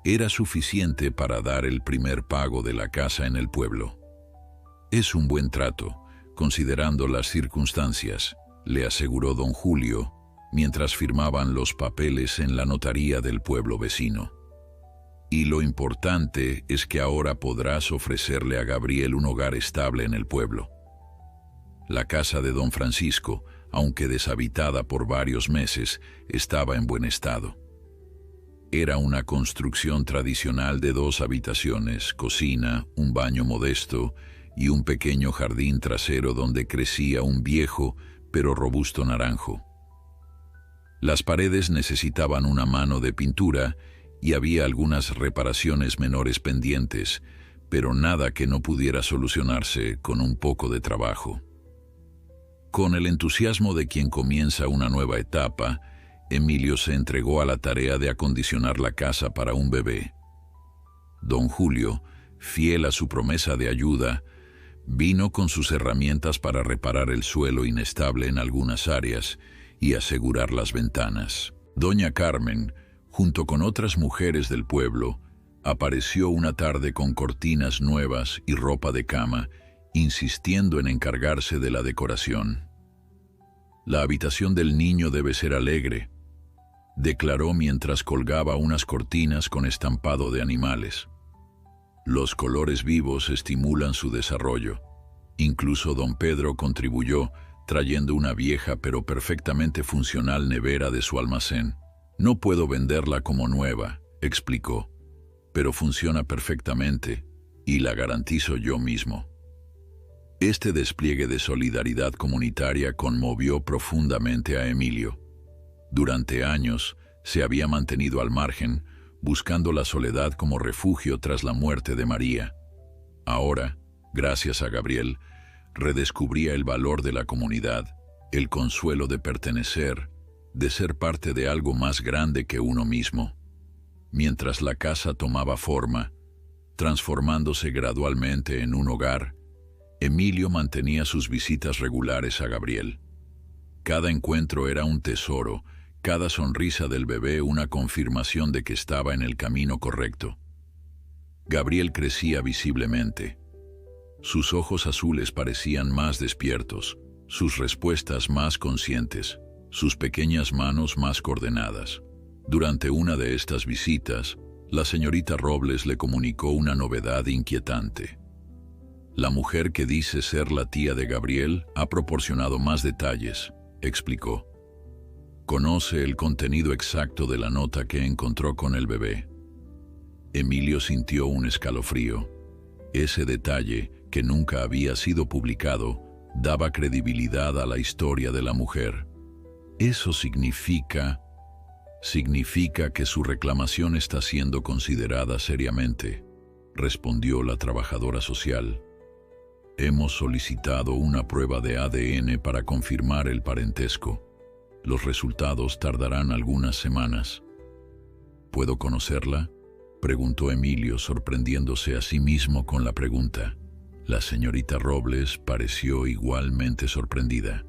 era suficiente para dar el primer pago de la casa en el pueblo. «Es un buen trato, considerando las circunstancias», le aseguró don Julio, mientras firmaban los papeles en la notaría del pueblo vecino. «Y lo importante es que ahora podrás ofrecerle a Gabriel un hogar estable en el pueblo». La casa de don Francisco, aunque deshabitada por varios meses, estaba en buen estado. Era una construcción tradicional de 2 habitaciones, cocina, un baño modesto y un pequeño jardín trasero donde crecía un viejo pero robusto naranjo. Las paredes necesitaban una mano de pintura y había algunas reparaciones menores pendientes, pero nada que no pudiera solucionarse con un poco de trabajo. Con el entusiasmo de quien comienza una nueva etapa, Emilio se entregó a la tarea de acondicionar la casa para un bebé. Don Julio, fiel a su promesa de ayuda, vino con sus herramientas para reparar el suelo inestable en algunas áreas y asegurar las ventanas. Doña Carmen, junto con otras mujeres del pueblo, apareció una tarde con cortinas nuevas y ropa de cama, insistiendo en encargarse de la decoración. «La habitación del niño debe ser alegre», declaró mientras colgaba unas cortinas con estampado de animales. «Los colores vivos estimulan su desarrollo». Incluso don Pedro contribuyó, trayendo una vieja pero perfectamente funcional nevera de su almacén. «No puedo venderla como nueva», explicó, «pero funciona perfectamente y la garantizo yo mismo». Este despliegue de solidaridad comunitaria conmovió profundamente a Emilio. Durante años se había mantenido al margen, buscando la soledad como refugio tras la muerte de María. Ahora, gracias a Gabriel, redescubría el valor de la comunidad, el consuelo de pertenecer, de ser parte de algo más grande que uno mismo. Mientras la casa tomaba forma, transformándose gradualmente en un hogar, Emilio mantenía sus visitas regulares a Gabriel. Cada encuentro era un tesoro, cada sonrisa del bebé una confirmación de que estaba en el camino correcto. Gabriel crecía visiblemente. Sus ojos azules parecían más despiertos, sus respuestas más conscientes, sus pequeñas manos más coordenadas. Durante una de estas visitas, la señorita Robles le comunicó una novedad inquietante. La mujer que dice ser la tía de Gabriel ha proporcionado más detalles, explicó. Conoce el contenido exacto de la nota que encontró con el bebé. Emilio sintió un escalofrío. Ese detalle, que nunca había sido publicado, daba credibilidad a la historia de la mujer. Eso significa que su reclamación está siendo considerada seriamente, respondió la trabajadora social. Hemos solicitado una prueba de ADN para confirmar el parentesco. Los resultados tardarán algunas semanas. ¿Puedo conocerla?, preguntó Emilio, sorprendiéndose a sí mismo con la pregunta. La señorita Robles pareció igualmente sorprendida.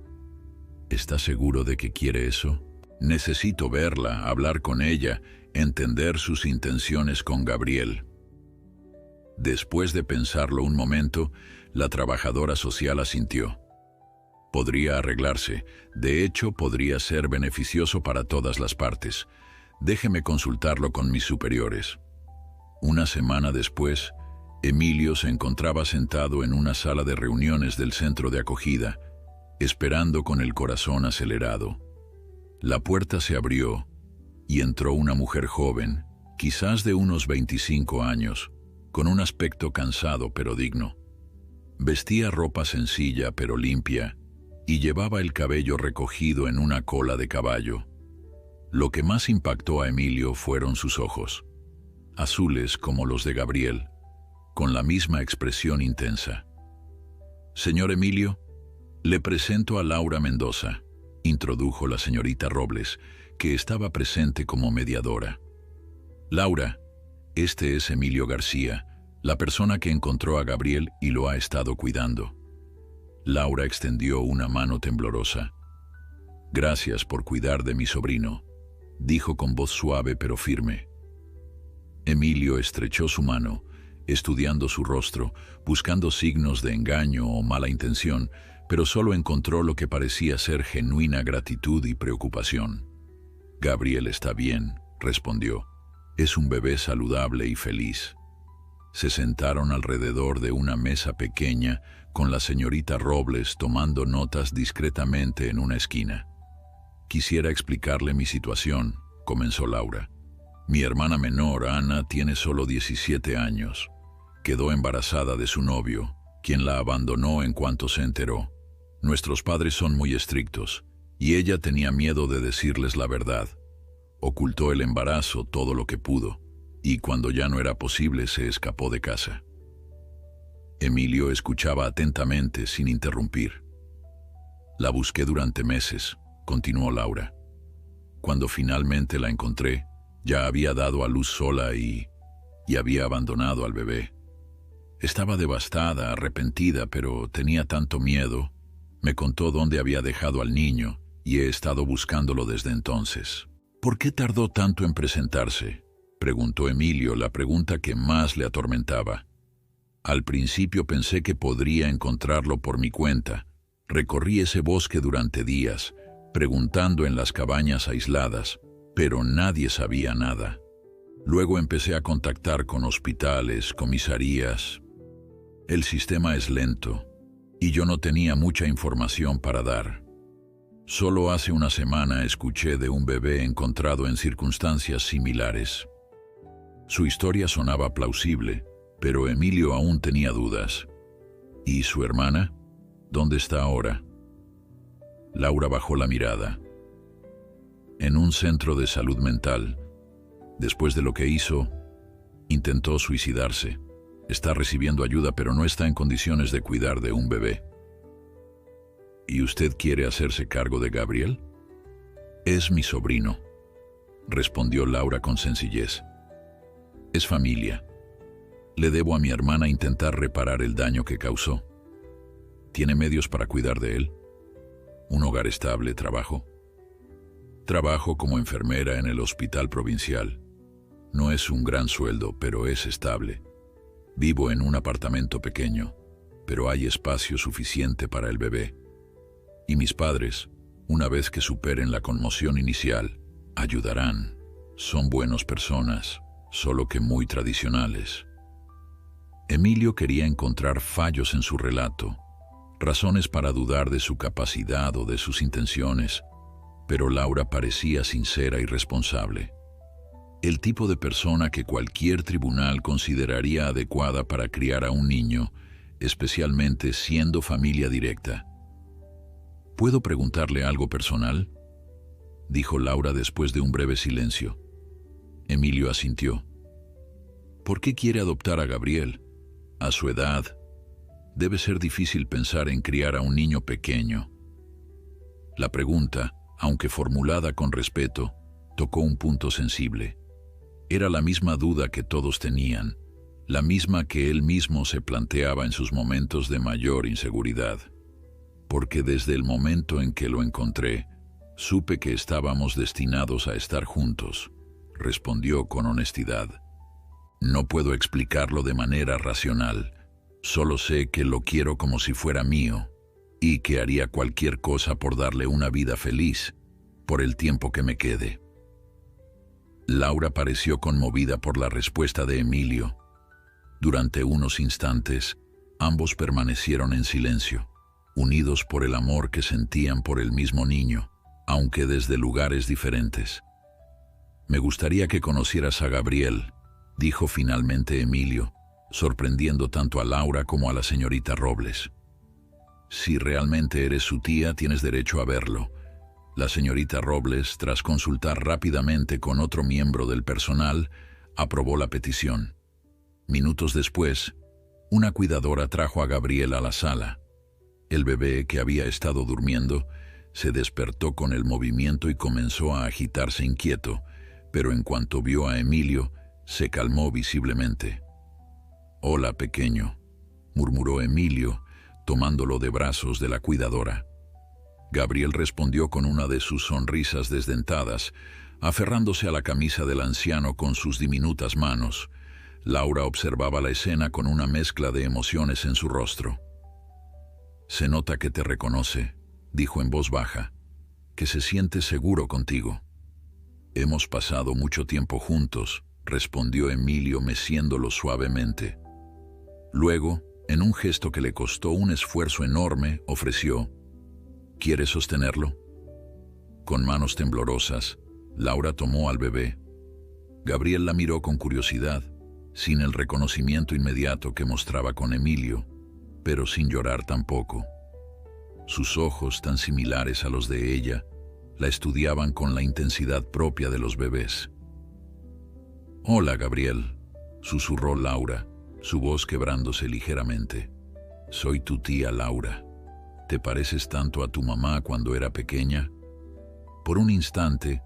¿Está seguro de que quiere eso? Necesito verla, hablar con ella, entender sus intenciones con Gabriel. Después de pensarlo un momento, la trabajadora social asintió. Podría arreglarse. De hecho, podría ser beneficioso para todas las partes. Déjeme consultarlo con mis superiores. Una semana después, Emilio se encontraba sentado en una sala de reuniones del centro de acogida, esperando con el corazón acelerado. La puerta se abrió y entró una mujer joven, quizás de unos 25 años, con un aspecto cansado pero digno. Vestía ropa sencilla pero limpia y llevaba el cabello recogido en una cola de caballo. Lo que más impactó a Emilio fueron sus ojos, azules como los de Gabriel, con la misma expresión intensa. Señor Emilio, le presento a Laura Mendoza, introdujo la señorita Robles, que estaba presente como mediadora. Laura, este es Emilio García, la persona que encontró a Gabriel y lo ha estado cuidando. Laura extendió una mano temblorosa. Gracias por cuidar de mi sobrino, dijo con voz suave pero firme. Emilio estrechó su mano, estudiando su rostro, buscando signos de engaño o mala intención, pero solo encontró lo que parecía ser genuina gratitud y preocupación. Gabriel está bien, respondió. Es un bebé saludable y feliz. Se sentaron alrededor de una mesa pequeña, con la señorita Robles tomando notas discretamente en una esquina. Quisiera explicarle mi situación, comenzó Laura. Mi hermana menor, Ana, tiene solo 17 años. Quedó embarazada de su novio, quien la abandonó en cuanto se enteró. Nuestros padres son muy estrictos, y ella tenía miedo de decirles la verdad. Ocultó el embarazo todo lo que pudo, y cuando ya no era posible se escapó de casa. Emilio escuchaba atentamente sin interrumpir. La busqué durante meses, continuó Laura. Cuando finalmente la encontré, ya había dado a luz sola y había abandonado al bebé. Estaba devastada, arrepentida, pero tenía tanto miedo. Me contó dónde había dejado al niño y he estado buscándolo desde entonces. ¿Por qué tardó tanto en presentarse?, preguntó Emilio, la pregunta que más le atormentaba. Al principio pensé que podría encontrarlo por mi cuenta. Recorrí ese bosque durante días, preguntando en las cabañas aisladas, pero nadie sabía nada. Luego empecé a contactar con hospitales, comisarías. El sistema es lento, y yo no tenía mucha información para dar. Solo hace una semana escuché de un bebé encontrado en circunstancias similares. Su historia sonaba plausible, pero Emilio aún tenía dudas. ¿Y su hermana? ¿Dónde está ahora? Laura bajó la mirada. En un centro de salud mental. Después de lo que hizo, intentó suicidarse. Está recibiendo ayuda, pero no está en condiciones de cuidar de un bebé. ¿Y usted quiere hacerse cargo de Gabriel? Es mi sobrino, respondió Laura con sencillez. Es familia. Le debo a mi hermana intentar reparar el daño que causó. ¿Tiene medios para cuidar de él? ¿Un hogar estable, trabajo? Trabajo como enfermera en el hospital provincial. No es un gran sueldo, pero es estable. Vivo en un apartamento pequeño, pero hay espacio suficiente para el bebé. Y mis padres, una vez que superen la conmoción inicial, ayudarán. Son buenas personas, solo que muy tradicionales. Emilio quería encontrar fallos en su relato, razones para dudar de su capacidad o de sus intenciones, pero Laura parecía sincera y responsable. El tipo de persona que cualquier tribunal consideraría adecuada para criar a un niño, especialmente siendo familia directa. ¿Puedo preguntarle algo personal?, dijo Laura después de un breve silencio. Emilio asintió. ¿Por qué quiere adoptar a Gabriel? A su edad, debe ser difícil pensar en criar a un niño pequeño. La pregunta, aunque formulada con respeto, tocó un punto sensible. Era la misma duda que todos tenían, la misma que él mismo se planteaba en sus momentos de mayor inseguridad. Porque desde el momento en que lo encontré, supe que estábamos destinados a estar juntos, respondió con honestidad. No puedo explicarlo de manera racional, solo sé que lo quiero como si fuera mío, y que haría cualquier cosa por darle una vida feliz, por el tiempo que me quede. Laura pareció conmovida por la respuesta de Emilio. Durante unos instantes, ambos permanecieron en silencio, unidos por el amor que sentían por el mismo niño, aunque desde lugares diferentes. Me gustaría que conocieras a Gabriel, dijo finalmente Emilio, sorprendiendo tanto a Laura como a la señorita Robles. Si realmente eres su tía, tienes derecho a verlo. La señorita Robles, tras consultar rápidamente con otro miembro del personal, aprobó la petición. Minutos después, una cuidadora trajo a Gabriel a la sala. El bebé, que había estado durmiendo, se despertó con el movimiento y comenzó a agitarse inquieto, pero en cuanto vio a Emilio, se calmó visiblemente. «Hola, pequeño», murmuró Emilio, tomándolo de brazos de la cuidadora. Gabriel respondió con una de sus sonrisas desdentadas, aferrándose a la camisa del anciano con sus diminutas manos. Laura observaba la escena con una mezcla de emociones en su rostro. «Se nota que te reconoce», dijo en voz baja, «que se siente seguro contigo». «Hemos pasado mucho tiempo juntos», respondió Emilio meciéndolo suavemente. Luego, en un gesto que le costó un esfuerzo enorme, ofreció: «¿Quieres sostenerlo?». Con manos temblorosas, Laura tomó al bebé. Gabriel la miró con curiosidad, sin el reconocimiento inmediato que mostraba con Emilio, pero sin llorar tampoco. Sus ojos, tan similares a los de ella, la estudiaban con la intensidad propia de los bebés. «Hola, Gabriel», susurró Laura, su voz quebrándose ligeramente. «Soy tu tía Laura. ¿Te pareces tanto a tu mamá cuando era pequeña?». Por un instante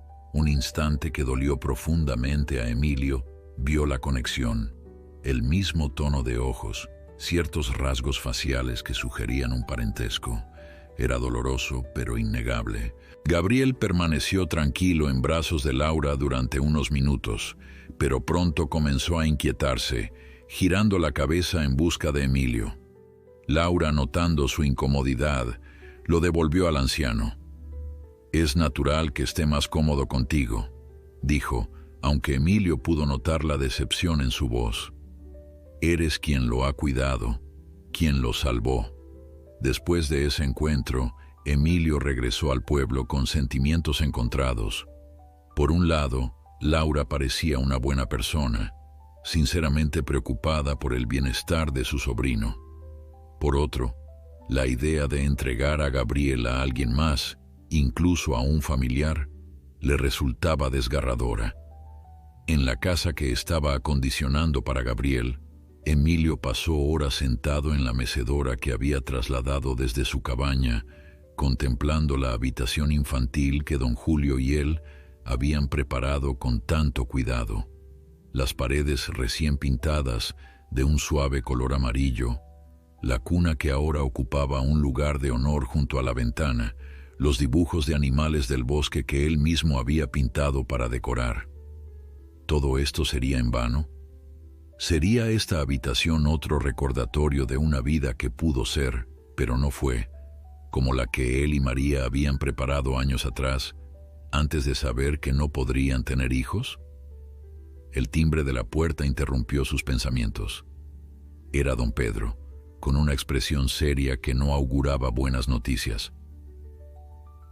que dolió profundamente a Emilio, vio la conexión, el mismo tono de ojos, ciertos rasgos faciales que sugerían un parentesco. Era doloroso, pero innegable. Gabriel permaneció tranquilo en brazos de Laura durante unos minutos, pero pronto comenzó a inquietarse, girando la cabeza en busca de Emilio. Laura, notando su incomodidad, lo devolvió al anciano. «Es natural que esté más cómodo contigo», dijo, aunque Emilio pudo notar la decepción en su voz. «Eres quien lo ha cuidado, quien lo salvó». Después de ese encuentro, Emilio regresó al pueblo con sentimientos encontrados. Por un lado, Laura parecía una buena persona, sinceramente preocupada por el bienestar de su sobrino. Por otro, la idea de entregar a Gabriel a alguien más, incluso a un familiar, le resultaba desgarradora. En la casa que estaba acondicionando para Gabriel, Emilio pasó horas sentado en la mecedora que había trasladado desde su cabaña, contemplando la habitación infantil que don Julio y él habían preparado con tanto cuidado. Las paredes recién pintadas de un suave color amarillo, la cuna que ahora ocupaba un lugar de honor junto a la ventana, los dibujos de animales del bosque que él mismo había pintado para decorar. ¿Todo esto sería en vano? ¿Sería esta habitación otro recordatorio de una vida que pudo ser, pero no fue, como la que él y María habían preparado años atrás, antes de saber que no podrían tener hijos? El timbre de la puerta interrumpió sus pensamientos. Era don Pedro, con una expresión seria que no auguraba buenas noticias.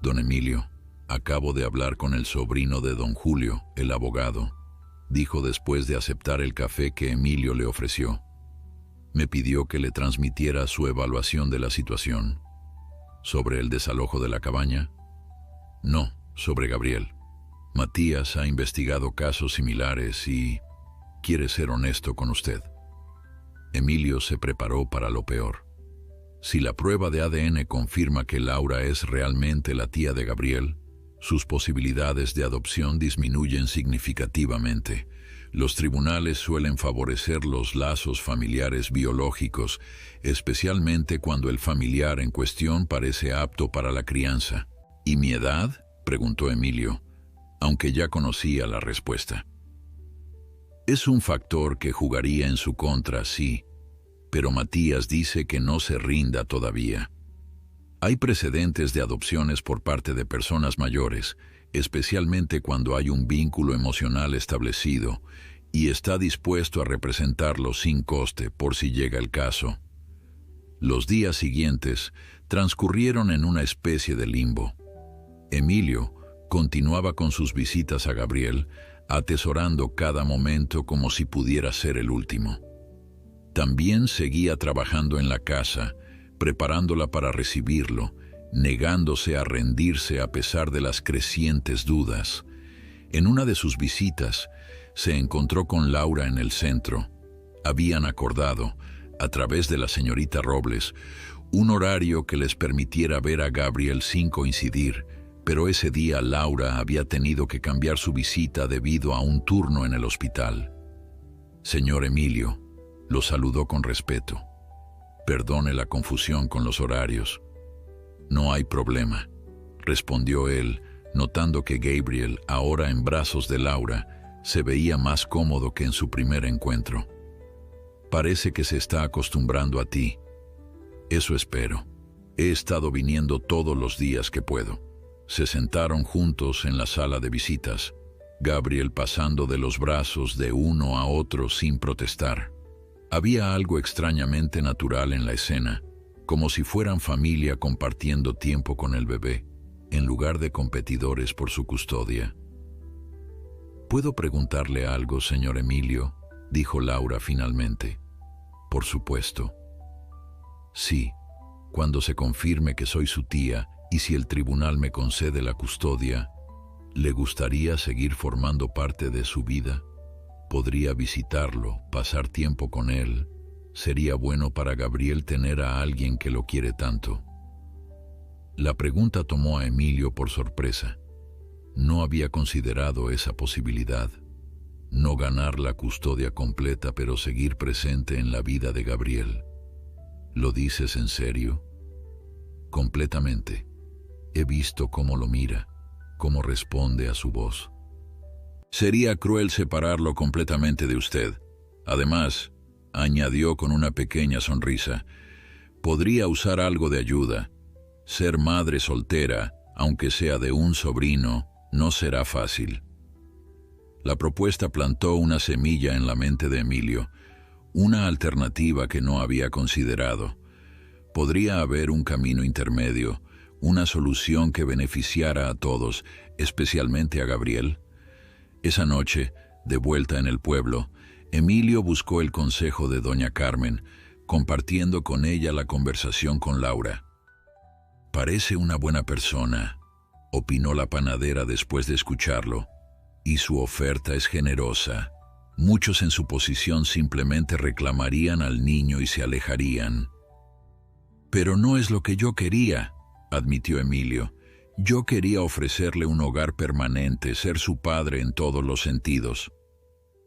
Don Emilio, acabo de hablar con el sobrino de don Julio, el abogado, dijo después de aceptar el café que Emilio le ofreció. Me pidió que le transmitiera su evaluación de la situación. ¿Sobre el desalojo de la cabaña? No, sobre Gabriel. Matías ha investigado casos similares y quiere ser honesto con usted. Emilio se preparó para lo peor. Si la prueba de ADN confirma que Laura es realmente la tía de Gabriel, sus posibilidades de adopción disminuyen significativamente. Los tribunales suelen favorecer los lazos familiares biológicos, especialmente cuando el familiar en cuestión parece apto para la crianza. ¿Y mi edad?, preguntó Emilio, aunque ya conocía la respuesta. Es un factor que jugaría en su contra, sí, pero Matías dice que no se rinda todavía. Hay precedentes de adopciones por parte de personas mayores, especialmente cuando hay un vínculo emocional establecido, y está dispuesto a representarlo sin coste por si llega el caso. Los días siguientes transcurrieron en una especie de limbo. Emilio continuaba con sus visitas a Gabriel, atesorando cada momento como si pudiera ser el último. También seguía trabajando en la casa, preparándola para recibirlo, negándose a rendirse a pesar de las crecientes dudas. En una de sus visitas, se encontró con Laura en el centro. Habían acordado, a través de la señorita Robles, un horario que les permitiera ver a Gabriel sin coincidir, pero ese día Laura había tenido que cambiar su visita debido a un turno en el hospital. Señor Emilio, lo saludó con respeto. Perdone la confusión con los horarios. No hay problema, respondió él, notando que Gabriel, ahora en brazos de Laura, se veía más cómodo que en su primer encuentro. Parece que se está acostumbrando a ti. Eso espero. He estado viniendo todos los días que puedo. Se sentaron juntos en la sala de visitas, Gabriel pasando de los brazos de uno a otro sin protestar. Había algo extrañamente natural en la escena, como si fueran familia compartiendo tiempo con el bebé, en lugar de competidores por su custodia. ¿Puedo preguntarle algo, señor Emilio?, dijo Laura finalmente. Por supuesto. Sí, cuando se confirme que soy su tía y si el tribunal me concede la custodia, ¿le gustaría seguir formando parte de su vida? Podría visitarlo, pasar tiempo con él. Sería bueno para Gabriel tener a alguien que lo quiere tanto. La pregunta tomó a Emilio por sorpresa. No había considerado esa posibilidad. No ganar la custodia completa, pero seguir presente en la vida de Gabriel. ¿Lo dices en serio? Completamente. He visto cómo lo mira, cómo responde a su voz. Sería cruel separarlo completamente de usted. Además, añadió con una pequeña sonrisa, podría usar algo de ayuda. Ser madre soltera, aunque sea de un sobrino, no será fácil. La propuesta plantó una semilla en la mente de Emilio, una alternativa que no había considerado. Podría haber un camino intermedio, una solución que beneficiara a todos, especialmente a Gabriel. Esa noche, de vuelta en el pueblo, Emilio buscó el consejo de doña Carmen, compartiendo con ella la conversación con Laura. Parece una buena persona, opinó la panadera después de escucharlo, y su oferta es generosa. Muchos en su posición simplemente reclamarían al niño y se alejarían. Pero no es lo que yo quería, admitió Emilio. Yo quería ofrecerle un hogar permanente, ser su padre en todos los sentidos.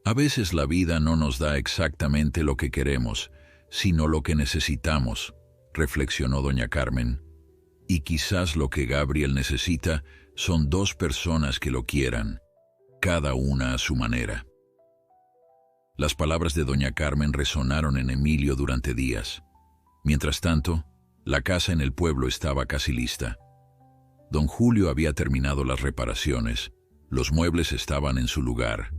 A veces la vida no nos da exactamente lo que queremos, sino lo que necesitamos, reflexionó doña Carmen. Y quizás lo que Gabriel necesita son dos personas que lo quieran, cada una a su manera. Las palabras de doña Carmen resonaron en Emilio durante días. Mientras tanto, la casa en el pueblo estaba casi lista. Don Julio había terminado las reparaciones, los muebles estaban en su lugar,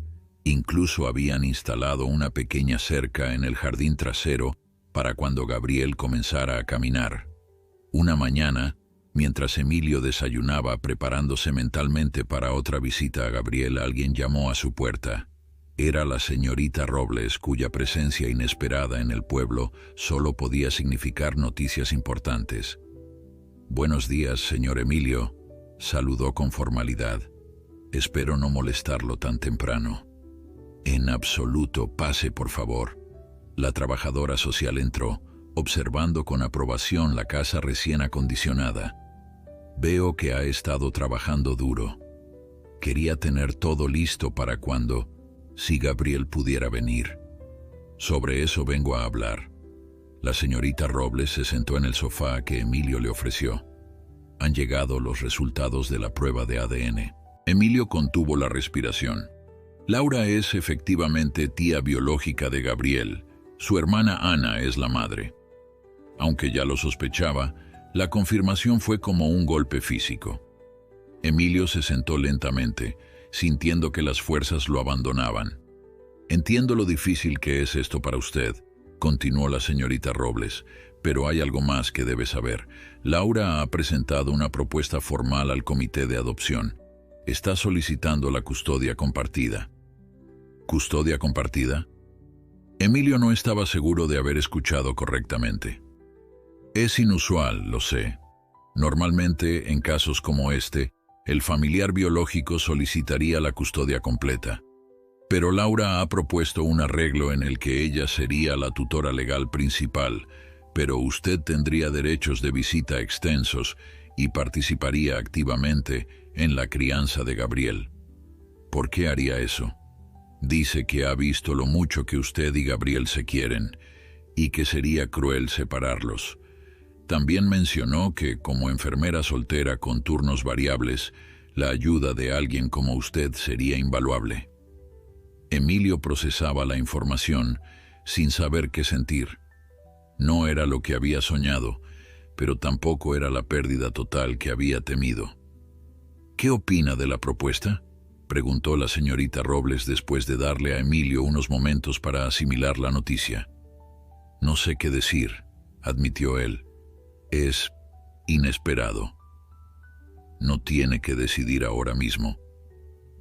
incluso habían instalado una pequeña cerca en el jardín trasero para cuando Gabriel comenzara a caminar. Una mañana, mientras Emilio desayunaba preparándose mentalmente para otra visita a Gabriel, alguien llamó a su puerta. Era la señorita Robles, cuya presencia inesperada en el pueblo solo podía significar noticias importantes. «Buenos días, señor Emilio», saludó con formalidad. «Espero no molestarlo tan temprano». «En absoluto, pase por favor». La trabajadora social entró, observando con aprobación la casa recién acondicionada. «Veo que ha estado trabajando duro. Quería tener todo listo para cuando, si Gabriel pudiera venir. Sobre eso vengo a hablar». La señorita Robles se sentó en el sofá que Emilio le ofreció. «Han llegado los resultados de la prueba de ADN». Emilio contuvo la respiración. Laura es efectivamente tía biológica de Gabriel. Su hermana Ana es la madre. Aunque ya lo sospechaba, la confirmación fue como un golpe físico. Emilio se sentó lentamente, sintiendo que las fuerzas lo abandonaban. «Entiendo lo difícil que es esto para usted», continuó la señorita Robles, «pero hay algo más que debe saber. Laura ha presentado una propuesta formal al comité de adopción. Está solicitando la custodia compartida». «¿Custodia compartida?» Emilio no estaba seguro de haber escuchado correctamente. «Es inusual, lo sé. Normalmente, en casos como este, el familiar biológico solicitaría la custodia completa. Pero Laura ha propuesto un arreglo en el que ella sería la tutora legal principal, pero usted tendría derechos de visita extensos y participaría activamente en la crianza de Gabriel». «¿Por qué haría eso?» «Dice que ha visto lo mucho que usted y Gabriel se quieren y que sería cruel separarlos. También mencionó que, como enfermera soltera con turnos variables, la ayuda de alguien como usted sería invaluable». Emilio procesaba la información sin saber qué sentir. No era lo que había soñado, pero tampoco era la pérdida total que había temido. «¿Qué opina de la propuesta?», preguntó la señorita Robles después de darle a Emilio unos momentos para asimilar la noticia. «No sé qué decir», admitió él. «Es inesperado. No tiene que decidir ahora mismo.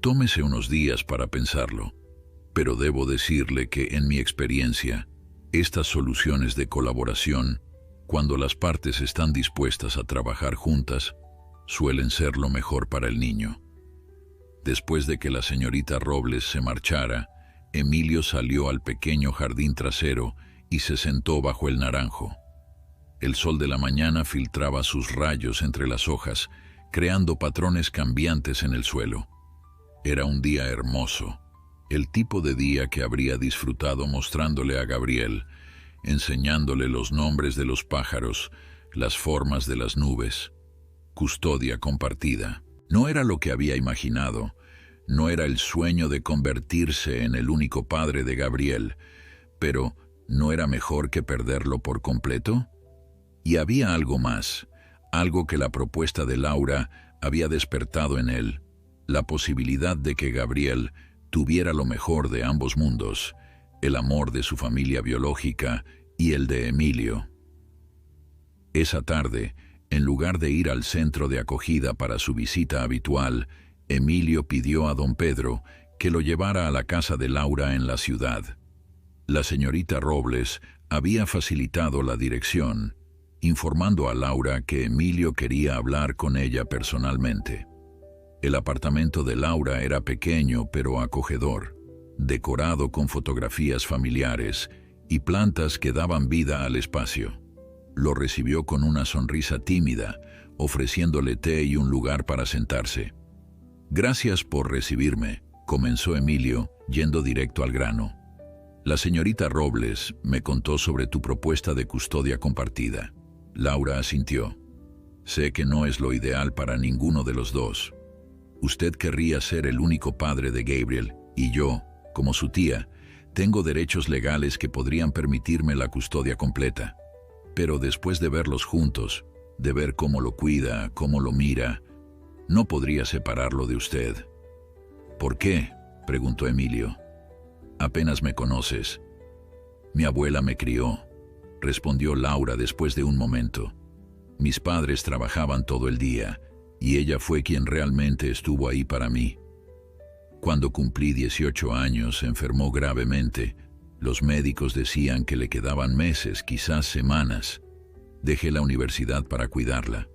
Tómese unos días para pensarlo. Pero debo decirle que, en mi experiencia, estas soluciones de colaboración, cuando las partes están dispuestas a trabajar juntas, suelen ser lo mejor para el niño». Después de que la señorita Robles se marchara, Emilio salió al pequeño jardín trasero y se sentó bajo el naranjo. El sol de la mañana filtraba sus rayos entre las hojas, creando patrones cambiantes en el suelo. Era un día hermoso, el tipo de día que habría disfrutado mostrándole a Gabriel, enseñándole los nombres de los pájaros, las formas de las nubes. Custodia compartida. No era lo que había imaginado, no era el sueño de convertirse en el único padre de Gabriel, pero ¿no era mejor que perderlo por completo? Y había algo más, algo que la propuesta de Laura había despertado en él, la posibilidad de que Gabriel tuviera lo mejor de ambos mundos, el amor de su familia biológica y el de Emilio. Esa tarde, en lugar de ir al centro de acogida para su visita habitual, Emilio pidió a don Pedro que lo llevara a la casa de Laura en la ciudad. La señorita Robles había facilitado la dirección, informando a Laura que Emilio quería hablar con ella personalmente. El apartamento de Laura era pequeño pero acogedor, decorado con fotografías familiares y plantas que daban vida al espacio. Lo recibió con una sonrisa tímida, ofreciéndole té y un lugar para sentarse. «Gracias por recibirme», comenzó Emilio, yendo directo al grano. «La señorita Robles me contó sobre tu propuesta de custodia compartida». Laura asintió. «Sé que no es lo ideal para ninguno de los dos. Usted querría ser el único padre de Gabriel, y yo, como su tía, tengo derechos legales que podrían permitirme la custodia completa. Pero después de verlos juntos, de ver cómo lo cuida, cómo lo mira, no podría separarlo de usted». «¿Por qué?», preguntó Emilio. «Apenas me conoces». «Mi abuela me crió», respondió Laura después de un momento. «Mis padres trabajaban todo el día, y ella fue quien realmente estuvo ahí para mí. Cuando cumplí 18 años, enfermó gravemente. Los médicos decían que le quedaban meses, quizás semanas. Dejé la universidad para cuidarla.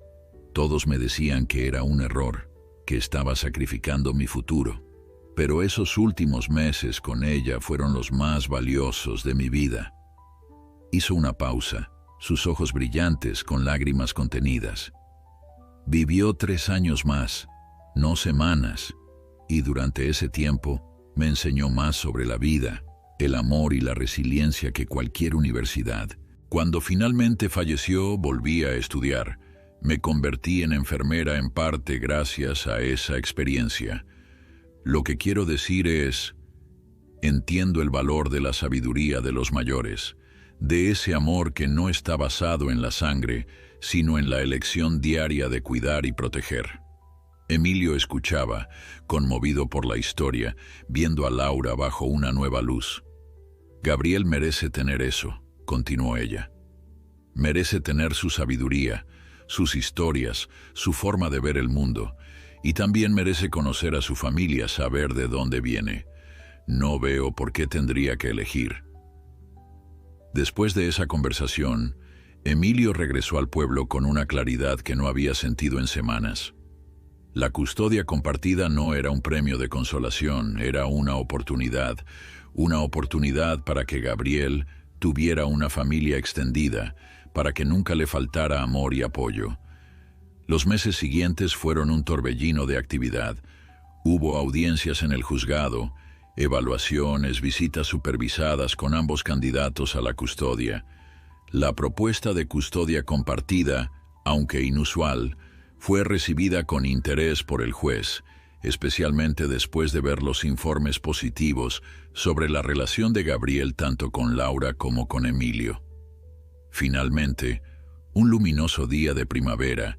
Todos me decían que era un error, que estaba sacrificando mi futuro. Pero esos últimos meses con ella fueron los más valiosos de mi vida». Hizo una pausa, sus ojos brillantes con lágrimas contenidas. «Vivió 3 años más, no semanas, y durante ese tiempo me enseñó más sobre la vida, el amor y la resiliencia que cualquier universidad. Cuando finalmente falleció, volví a estudiar. Me convertí en enfermera en parte gracias a esa experiencia. Lo que quiero decir es, entiendo el valor de la sabiduría de los mayores, de ese amor que no está basado en la sangre, sino en la elección diaria de cuidar y proteger». Emilio escuchaba, conmovido por la historia, viendo a Laura bajo una nueva luz. «Gabriel merece tener eso», continuó ella. «Merece tener su sabiduría, sus historias, su forma de ver el mundo, y también merece conocer a su familia, saber de dónde viene. No veo por qué tendría que elegir». Después de esa conversación, Emilio regresó al pueblo con una claridad que no había sentido en semanas. La custodia compartida no era un premio de consolación, era una oportunidad para que Gabriel tuviera una familia extendida, para que nunca le faltara amor y apoyo. Los meses siguientes fueron un torbellino de actividad. Hubo audiencias en el juzgado, evaluaciones, visitas supervisadas con ambos candidatos a la custodia. La propuesta de custodia compartida, aunque inusual, fue recibida con interés por el juez, especialmente después de ver los informes positivos sobre la relación de Gabriel tanto con Laura como con Emilio. Finalmente, un luminoso día de primavera,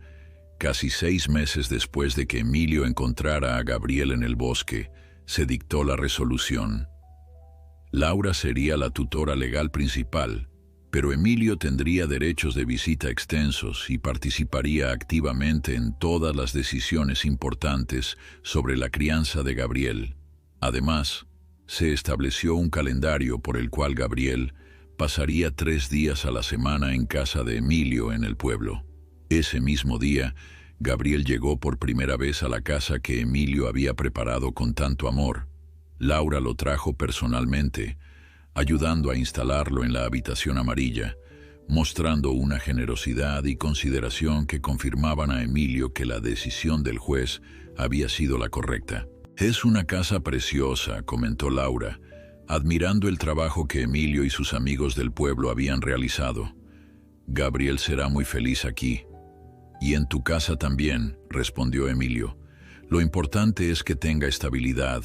casi 6 meses después de que Emilio encontrara a Gabriel en el bosque, se dictó la resolución. Laura sería la tutora legal principal, pero Emilio tendría derechos de visita extensos y participaría activamente en todas las decisiones importantes sobre la crianza de Gabriel. Además, se estableció un calendario por el cual Gabriel pasaría 3 días a la semana en casa de Emilio en el pueblo. Ese mismo día, Gabriel llegó por primera vez a la casa que Emilio había preparado con tanto amor. Laura lo trajo personalmente, ayudando a instalarlo en la habitación amarilla, mostrando una generosidad y consideración que confirmaban a Emilio que la decisión del juez había sido la correcta. «Es una casa preciosa», comentó Laura, admirando el trabajo que Emilio y sus amigos del pueblo habían realizado. «Gabriel será muy feliz aquí». «Y en tu casa también», respondió Emilio. «Lo importante es que tenga estabilidad,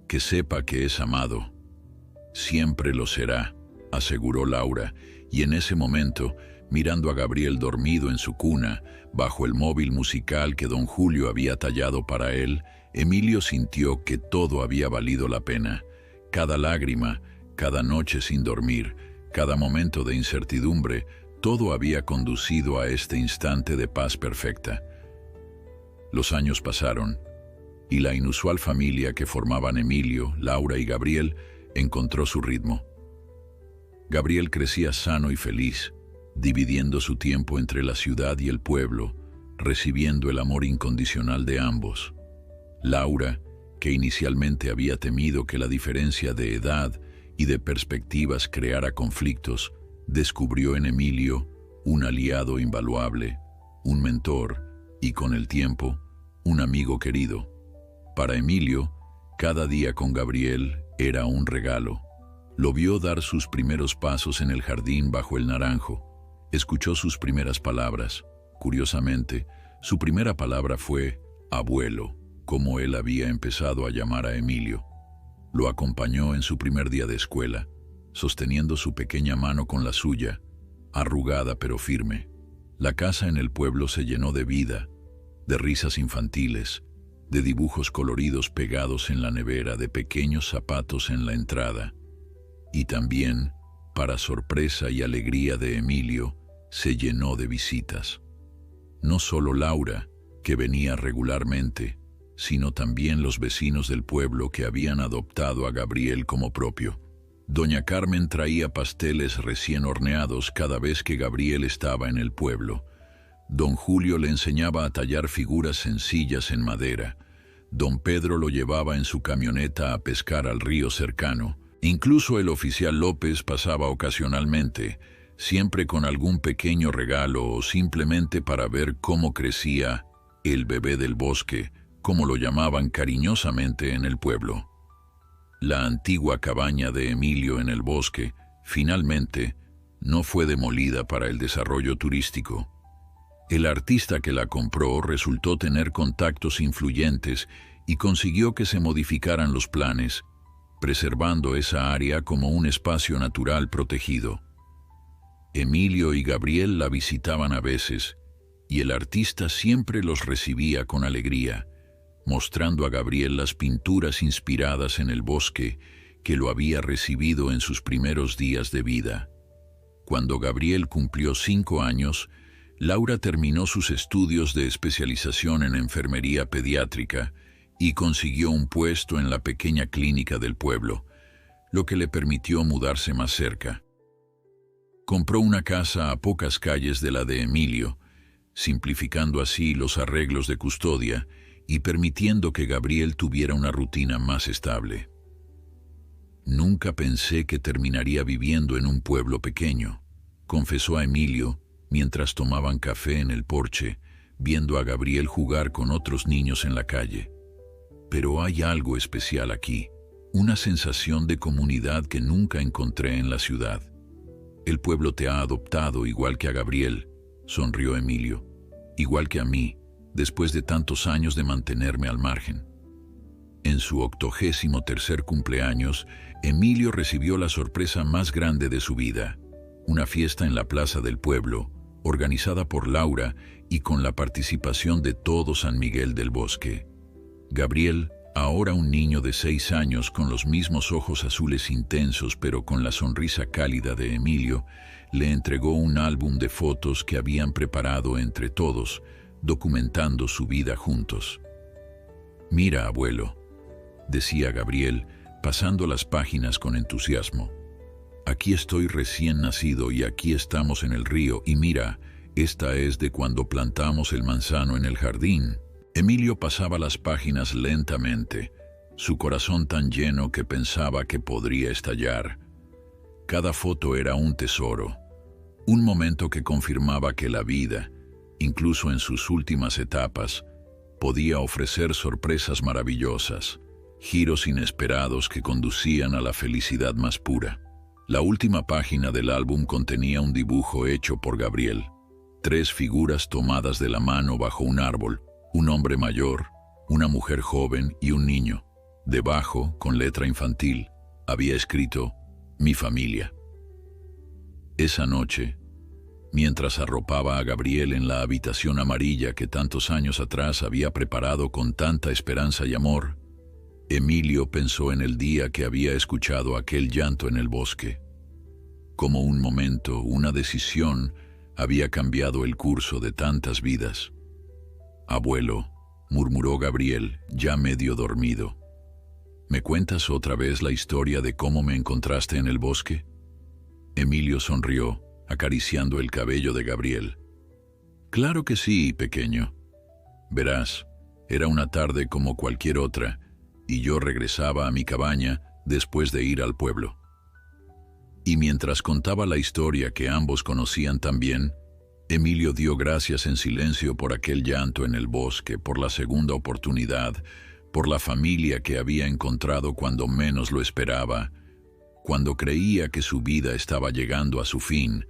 que sepa que es amado». «Siempre lo será», aseguró Laura, y en ese momento, mirando a Gabriel dormido en su cuna, bajo el móvil musical que don Julio había tallado para él, Emilio sintió que todo había valido la pena. Cada lágrima, cada noche sin dormir, cada momento de incertidumbre, todo había conducido a este instante de paz perfecta. Los años pasaron, y la inusual familia que formaban Emilio, Laura y Gabriel encontró su ritmo. Gabriel crecía sano y feliz, dividiendo su tiempo entre la ciudad y el pueblo, recibiendo el amor incondicional de ambos. Laura, que inicialmente había temido que la diferencia de edad y de perspectivas creara conflictos, descubrió en Emilio un aliado invaluable, un mentor, y con el tiempo, un amigo querido. Para Emilio, cada día con Gabriel era un regalo. Lo vio dar sus primeros pasos en el jardín bajo el naranjo. Escuchó sus primeras palabras. Curiosamente, su primera palabra fue abuelo, como él había empezado a llamar a Emilio. Lo acompañó en su primer día de escuela, sosteniendo su pequeña mano con la suya, arrugada pero firme. La casa en el pueblo se llenó de vida, de risas infantiles, de dibujos coloridos pegados en la nevera, de pequeños zapatos en la entrada. Y también, para sorpresa y alegría de Emilio, se llenó de visitas. No solo Laura, que venía regularmente, sino también los vecinos del pueblo que habían adoptado a Gabriel como propio. Doña Carmen traía pasteles recién horneados cada vez que Gabriel estaba en el pueblo. Don Julio le enseñaba a tallar figuras sencillas en madera. Don Pedro lo llevaba en su camioneta a pescar al río cercano. Incluso el oficial López pasaba ocasionalmente, siempre con algún pequeño regalo o simplemente para ver cómo crecía el bebé del bosque, como lo llamaban cariñosamente en el pueblo. La antigua cabaña de Emilio en el bosque, finalmente, no fue demolida para el desarrollo turístico. El artista que la compró resultó tener contactos influyentes y consiguió que se modificaran los planes, preservando esa área como un espacio natural protegido. Emilio y Gabriel la visitaban a veces, y el artista siempre los recibía con alegría, mostrando a Gabriel las pinturas inspiradas en el bosque que lo había recibido en sus primeros días de vida. Cuando Gabriel cumplió 5 años, Laura terminó sus estudios de especialización en enfermería pediátrica y consiguió un puesto en la pequeña clínica del pueblo, lo que le permitió mudarse más cerca. Compró una casa a pocas calles de la de Emilio, simplificando así los arreglos de custodia y permitiendo que Gabriel tuviera una rutina más estable. Nunca pensé que terminaría viviendo en un pueblo pequeño, confesó a Emilio mientras tomaban café en el porche, viendo a Gabriel jugar con otros niños en la calle. Pero hay algo especial aquí, una sensación de comunidad que nunca encontré en la ciudad. El pueblo te ha adoptado igual que a Gabriel, sonrió Emilio, igual que a mí, después de tantos años de mantenerme al margen. En su 83º cumpleaños, Emilio recibió la sorpresa más grande de su vida, una fiesta en la plaza del pueblo, organizada por Laura y con la participación de todo San Miguel del Bosque. Gabriel, ahora un niño de 6 años con los mismos ojos azules intensos pero con la sonrisa cálida de Emilio, le entregó un álbum de fotos que habían preparado entre todos, documentando su vida juntos. «Mira, abuelo», decía Gabriel, pasando las páginas con entusiasmo. «Aquí estoy recién nacido y aquí estamos en el río y mira, esta es de cuando plantamos el manzano en el jardín». Emilio pasaba las páginas lentamente, su corazón tan lleno que pensaba que podría estallar. Cada foto era un tesoro, un momento que confirmaba que la vida, incluso en sus últimas etapas, podía ofrecer sorpresas maravillosas, giros inesperados que conducían a la felicidad más pura. La última página del álbum contenía un dibujo hecho por Gabriel, 3 figuras tomadas de la mano bajo un árbol, un hombre mayor, una mujer joven y un niño. Debajo, con letra infantil, había escrito «Mi familia». Esa noche, mientras arropaba a Gabriel en la habitación amarilla que tantos años atrás había preparado con tanta esperanza y amor, Emilio pensó en el día que había escuchado aquel llanto en el bosque. Como un momento, una decisión, había cambiado el curso de tantas vidas. «Abuelo», murmuró Gabriel, ya medio dormido, «¿me cuentas otra vez la historia de cómo me encontraste en el bosque?» Emilio sonrió, acariciando el cabello de Gabriel. «Claro que sí, pequeño. Verás, era una tarde como cualquier otra, y yo regresaba a mi cabaña después de ir al pueblo. Y mientras contaba la historia que ambos conocían tan bien, Emilio dio gracias en silencio por aquel llanto en el bosque, por la segunda oportunidad, por la familia que había encontrado cuando menos lo esperaba, cuando creía que su vida estaba llegando a su fin,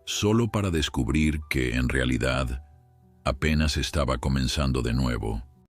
solo para descubrir que, en realidad, apenas estaba comenzando de nuevo.